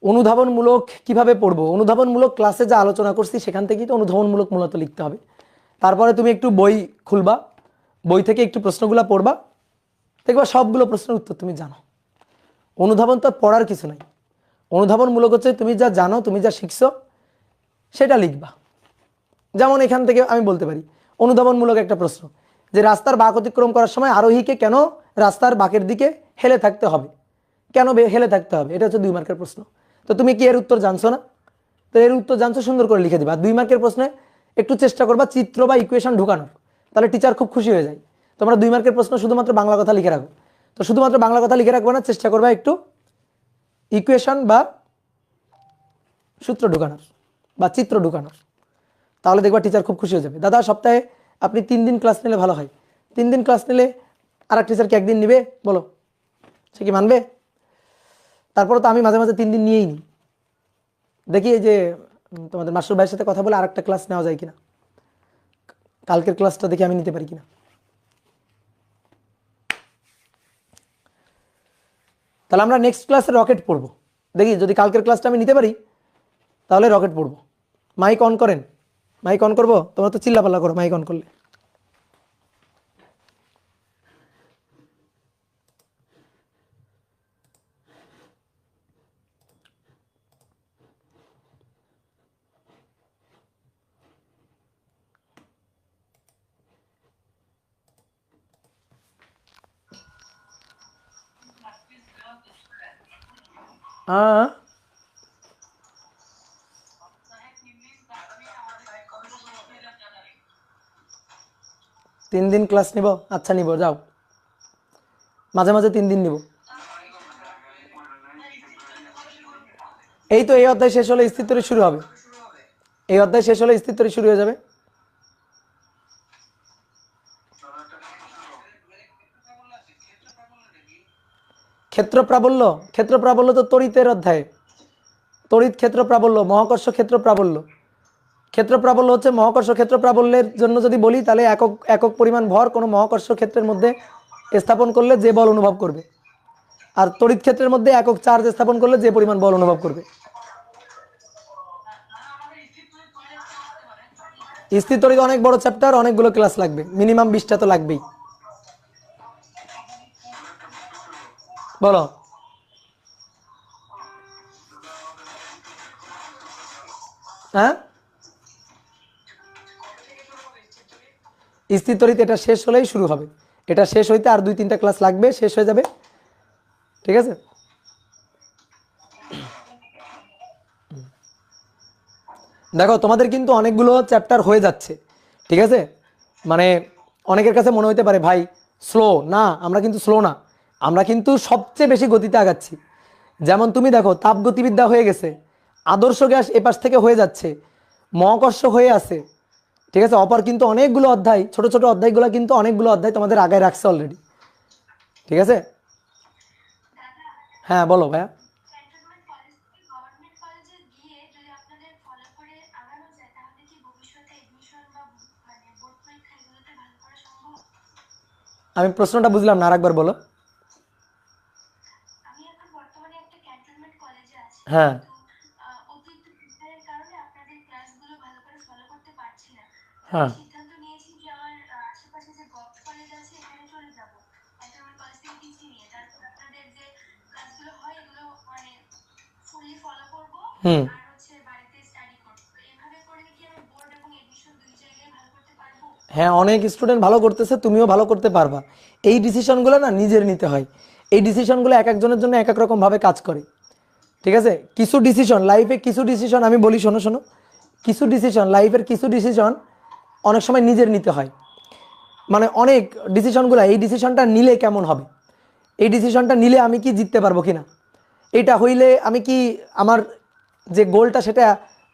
অনুধাবনমূলক কিভাবে পড়বো? অনুধাবনমূলক ক্লাসে যা আলোচনা করছি সেখান থেকেই তো অনুধাবনমূলক মূলত লিখতে হবে। তারপরে তুমি একটু বই খুলবা, বই থেকে একটু প্রশ্নগুলো পড়বা, দেখবা সবগুলো প্রশ্নের উত্তর তুমি জানো। অনুধাবন তো পড়ার কিছু নাই। অনুধাবনমূলক হচ্ছে তুমি যা জানো, তুমি যা শিখছো সেটা লিখবা। যেমন এখান থেকে আমি বলতে পারি অনুধাবনমূলক একটা প্রশ্ন, যে রাস্তার বাঁক অতিক্রম করার সময় আরোহীকে কেন রাস্তার বাঁকের দিকে হেলে থাকতে হবে, কেন হেলে থাকতে হবে? এটা হচ্ছে 2 মার্কের প্রশ্ন। তো তুমি কি এর উত্তর জানছো না? তো এর উত্তর জানছো, সুন্দর করে লিখে দিবা। 2 মার্কের প্রশ্নে একটু চেষ্টা করবা চিত্র বা ইকুয়েশন ঢুকানোর, তাহলে টিচার খুব খুশি হয়ে যায়। তোমরা 2 মার্কের প্রশ্ন শুধুমাত্র বাংলা কথা লিখে রাখো, তো শুধুমাত্র বাংলা কথা লিখে রাখবো না, চেষ্টা করবা একটু ইকুয়েশন বা সূত্র ঢুকানোর বা চিত্র ঢুকানোর, তাহলে দেখবা টিচার খুব খুশি হয়ে যাবে। দাদা সপ্তাহে আপনি 3 দিন ক্লাস নিলে ভালো হয়। 3 দিন ক্লাস নিলে আর এক টিচার কি একদিন নিবে বলো? সে কি মানবে? তারপরে তো আমি মাঝে মাঝে 3 দিন নিয়েই নিই। দেখি এই যে তোমাদের মাস্টার ভাইয়ের সাথে কথা বলে আর একটা ক্লাস নেওয়া যায় কিনা, কালকের ক্লাসটা দেখি আমি নিতে পারি কিনা। তাহলে আমরা নেক্সট ক্লাসে রকেট পড়বো, দেখি যদি কালকের ক্লাসটা আমি নিতে পারি তাহলে রকেট পড়বো। মাইক অন করেন, মাইক অন করবো, তোমরা তো চিল্লাপাল্লা করো মাইক অন করলে। হ্যাঁ, 3 দিন ক্লাস নিব, আচ্ছা নিব, যাও মাঝে মাঝে 3 দিন নিব। এই তো এই অধ্যায় শেষ হলে স্থিরতরি শুরু হবে, এই অধ্যায় শেষ হলে স্থিরতরি শুরু হয়ে যাবে। ক্ষেত্র প্রাবল্য, ক্ষেত্র প্রাবল্য তো তড়িতের অধ্যায়ে, তড়িৎ ক্ষেত্র প্রাবল্য, মহাকর্ষ ক্ষেত্র প্রাবল্য। ক্ষেত্র প্রাবল্য হচ্ছে মহাকর্ষ ক্ষেত্র প্রাবল্যের জন্য যদি বলি তাহলে একক একক পরিমাণ ভর কোনো মহাকর্ষ ক্ষেত্রের মধ্যে স্থাপন করলে যে বল অনুভব করবে, আর তড়িৎ ক্ষেত্রের মধ্যে একক চার্জ স্থাপন করলে যে পরিমাণ বল অনুভব করবে। স্থির তড়িৎ অনেক বড় চ্যাপ্টার, অনেকগুলো ক্লাস লাগবে, মিনিমাম 20টা তো লাগবেই। বলো। হ্যাঁ, স্থির তড়িৎ এটা শেষ হলেই শুরু হবে, এটা শেষ হইতে আর 2-3টা ক্লাস লাগবে, শেষ হয়ে যাবে। ঠিক আছে। দেখো তোমাদের কিন্তু অনেকগুলো চ্যাপ্টার হয়ে যাচ্ছে, ঠিক আছে। মানে অনেকের কাছে মনে হতে পারে ভাই স্লো, না আমরা কিন্তু স্লো না, আমরা কিন্তু সবচেয়ে বেশি গতিতে আগাচ্ছি। যেমন তুমি দেখো তাপগতিবিদ্যা হয়ে গেছে, আদর্শ গ্যাস এপাশ থেকে হয়ে যাচ্ছে, মহাকর্ষ হয়ে আছে, ঠিক আছে। অপর কিন্তু অনেকগুলো অধ্যায়, ছোট ছোট অধ্যায়গুলো কিন্তু অনেকগুলো অধ্যায় তোমাদের আগায় রাখছে অলরেডি, ঠিক আছে। হ্যাঁ বলো ভাইয়া। আমি প্রশ্নটা বুঝলাম না, আরেকবার বলো। আমি এখন বর্তমানে একটা ক্যান্টনমেন্ট কলেজে আছি, হ্যাঁ কিন্তু অতিরিক্ত প্রেশারের কারণে আপনাদের ক্লাসগুলো ভালো করে ফলো করতে পারছি না। আমি হ্যাঁ সিদ্ধান্ত নিয়েছি যে আমার আশেপাশে যে গভর্নমেন্ট কলেজ আছে এখানে চলে যাব, ক্যান্টনমেন্ট কলেজ থেকে টিসি নিয়ে। তারপর আপনাদের যে ক্লাসগুলো হয় এগুলো মানে ফুললি ফলো করব, হুম আর হচ্ছে বাড়িতে স্টাডি করব। তো এভাবে করলে কি আমি বোর্ড এবং এডমিশন দুই জায়গায় ভালো করতে পারবো? হ্যাঁ, অনেক স্টুডেন্ট ভালো করতেছে, তুমিও ভালো করতে পারবা। এই ডিসিশনগুলো না নিজের নিতে হয়। এই ডিসিশনগুলো এক একজনের জন্য এক এক রকমভাবে কাজ করে। ঠিক আছে, কিছু ডিসিশন লাইফে, কিছু ডিসিশন আমি বলি, শোনো শোনো, কিছু ডিসিশন লাইফের, কিছু ডিসিশন অনেক সময় নিজের নিতে হয়। মানে অনেক ডিসিশনগুলো, এই ডিসিশনটা নিলে কেমন হবে, এই ডিসিশনটা নিলে আমি কি জিততে পারবো কিনা, এটা হইলে আমি কি আমার যে গোলটা সেটা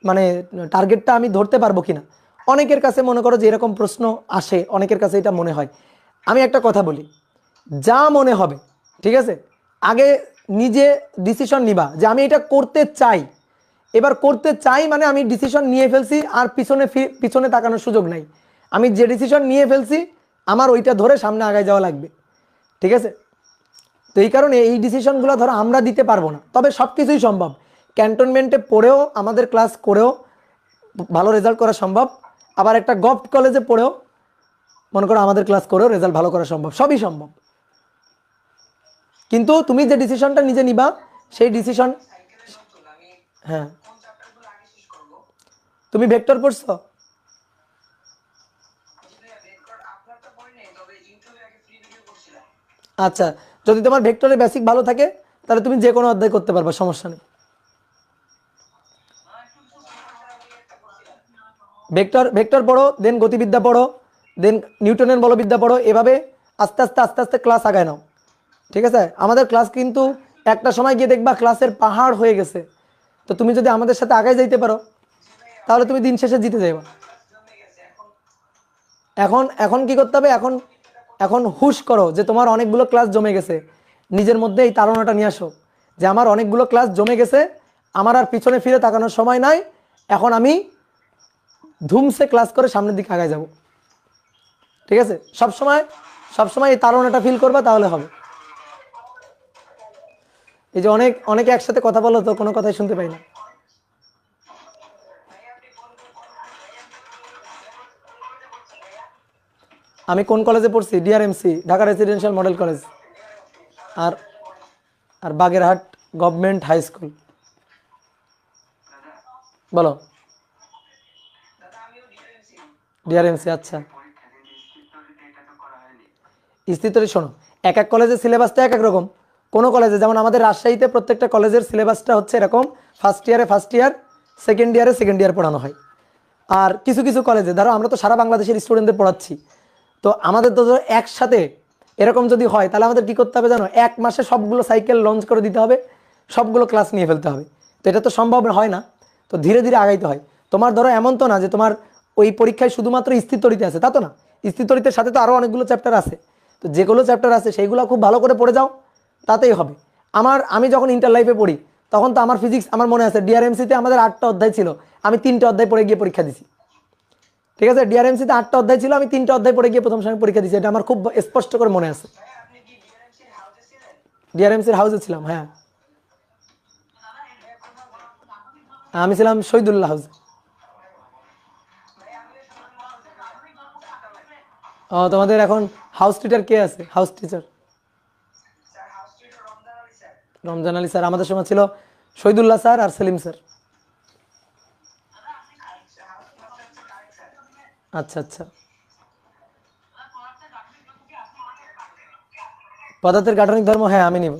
মানে টার্গেটটা আমি ধরতে পারবো কিনা। অনেকের কাছে মনে করো যে এরকম প্রশ্ন আসে, অনেকের কাছে এটা মনে হয়। আমি একটা কথা বলি, যা মনে হবে, ঠিক আছে, আগে নিজে ডিসিশন নিবা যে আমি এটা করতে চাই। এবার করতে চাই মানে আমি ডিসিশন নিয়ে ফেলছি, আর পিছনে পিছনে তাকানোর সুযোগ নাই। আমি যে ডিসিশন নিয়ে ফেলছি আমার ওইটা ধরে সামনে আগায় যাওয়া লাগবে। ঠিক আছে, তো এই কারণে এই ডিসিশনগুলো ধরো আমরা দিতে পারবো না, তবে সব কিছুই সম্ভব। ক্যান্টনমেন্টে পড়েও আমাদের ক্লাস করেও ভালো রেজাল্ট করা সম্ভব, আবার একটা গভর্নমেন্ট কলেজে পড়েও মনে করো আমাদের ক্লাস করেও রেজাল্ট ভালো করা সম্ভব, সবই সম্ভব। কিন্তু তুমি যে ডিসিশনটা নিজে নিবা সেই ডিসিশন। হ্যাঁ, তুমি ভেক্টর পড়ছো? আচ্ছা, যদি তোমার ভেক্টরের বেসিক ভালো থাকে তাহলে তুমি যে কোনো অধ্যায় করতে পারবা, সমস্যা নেই। ভেক্টর ভেক্টর পড়ো, দেন গতিবিদ্যা পড়ো, দেন নিউটনের বলবিদ্যা পড়ো, এভাবে আস্তে আস্তে আস্তে আস্তে ক্লাস আগায় নাও। ঠিক আছে, আমাদের ক্লাস কিন্তু একটা সময় গিয়ে দেখবা ক্লাসের পাহাড় হয়ে গেছে। তো তুমি যদি আমাদের সাথে আগায় যাইতে পারো তাহলে তুমি দিন শেষে জিতে যাবে। এখন এখন কি করতে হবে, এখন এখন হুশ করো যে তোমার অনেকগুলো ক্লাস জমে গেছে। নিজের মধ্যে এই তাড়নাটা নিয়ে আসো যে আমার অনেকগুলো ক্লাস জমে গেছে, আমার আর পিছনে ফিরে তাকানোর সময় নাই, এখন আমি ধুমসে ক্লাস করে সামনের দিকে আগায় যাব। ঠিক আছে, সবসময় সবসময় এই তাড়নাটা ফিল করবা, তাহলে হবে। এই যে অনেকে একসাথে কথা বলো তো কোনো কথাই শুনতে পাই না। আমি কোন কলেজে পড়ছি? DRMC, Dhaka residential model college, আর আর বাগেরহাট গভর্নমেন্ট হাই স্কুল। বলো। ডিআরএমসি, আচ্ছা। স্থিতরি শোনো, এক এক কলেজের সিলেবাসটা এক এক রকম। কোনো কলেজে যেমন আমাদের রাজশাহীতে প্রত্যেকটা কলেজের সিলেবাসটা হচ্ছে এরকম, ফার্স্ট ইয়ারে ফার্স্ট ইয়ার, সেকেন্ড ইয়ারে সেকেন্ড ইয়ার পড়ানো হয়। আর কিছু কিছু কলেজে ধরো আমরা তো সারা বাংলাদেশের স্টুডেন্টদের পড়াচ্ছি, তো আমাদের তো ধরো একসাথে এরকম যদি হয় তাহলে আমাদের কি করতে হবে জানো, এক মাসে সবগুলো সাইকেল লঞ্চ করে দিতে হবে, সবগুলো ক্লাস নিয়ে ফেলতে হবে। তো এটা তো সম্ভব হয় না, তো ধীরে ধীরে আগাইতে হয়। তোমার ধরো এমন তো না যে তোমার ওই পরীক্ষায় শুধুমাত্র স্থিতরিতে আছে, তা তো না। স্থিতরিতের সাথে তো আরও অনেকগুলো চ্যাপ্টার আছে, তো যেগুলো চ্যাপ্টার আছে সেইগুলো খুব ভালো করে পড়ে যাও, তাতেই হবে। আমি যখন ইন্টার লাইফে পড়ি তখন তো আমার ফিজিক্স, আমার মনে আছে ডিআরএমসিতে আমাদের 8টা অধ্যায় ছিল, আমি 3টে অধ্যায় পড়ে গিয়ে পরীক্ষা দিছি। ঠিক আছে, ডিআরএমসিতে 8টা অধ্যায় ছিল, আমি 3টে অধ্যায় পড়ে গিয়ে প্রথম সময় পরীক্ষা দিয়েছি, এটা আমার খুব স্পষ্ট করে মনে আছে। ডিআরএমসির হাউসে ছিলাম, হ্যাঁ। আমি ছিলাম শহীদুল্লাহ হাউসে। ও, তোমাদের এখন হাউস টিচার কে আছে? House teacher Ramzan Ali sir, আমাদের সময় ছিল শহীদুল্লাহ স্যার আর সেলিম স্যার। আচ্ছা আচ্ছা, পদার্থের গাঠনিক ধর্ম, হ্যাঁ আমি নিব।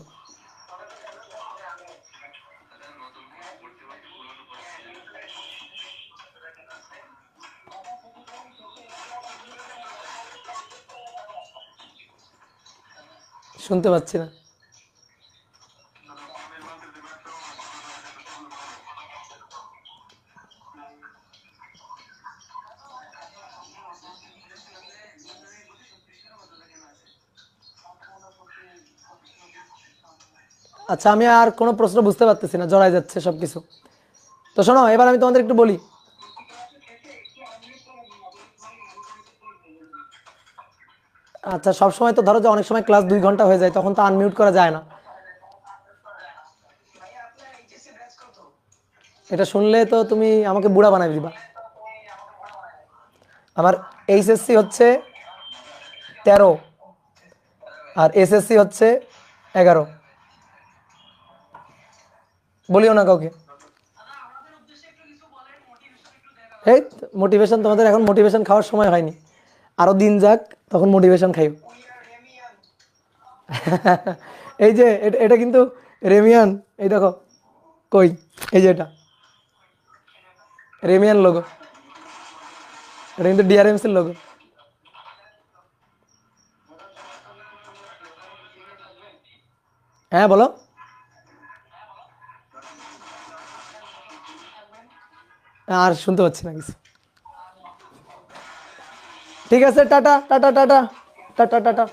শুনতে পাচ্ছি না। আচ্ছা, আমি আর কোনো প্রশ্ন বুঝতে পারতেছি না, জড়াই যাচ্ছে সবকিছু। তো শোনো, এবার আমি তোমাদের একটু বলি। আচ্ছা, সব সময় তো ধরো যে অনেক সময় ক্লাস 2 ঘন্টা হয়ে যায়, তখন তো আনমিউট করা যায় না। এটা শুনলে তো তুমি আমাকে বুড়া বানাই দিবা। আমার এইচএসসি হচ্ছে 13 আর এসএসসি হচ্ছে 11। বলিও না কাউকে। এই মোটিভেশন, তোমাদের এখন মোটিভেশন খাওয়ার সময় হয়নি, আরো দিন যাক তখন মোটিভেশন খাইও। এই যে এটা কিন্তু রেমিয়ান, এই দেখো কই, এই যে এটা রেমিয়ান লোগো, এটা কিন্তু ডিআরএমসির লোগো। হ্যাঁ বলো। আর শুনতে পাচ্ছি না কিছু। ঠিক আছে, tata tata tata tata tata.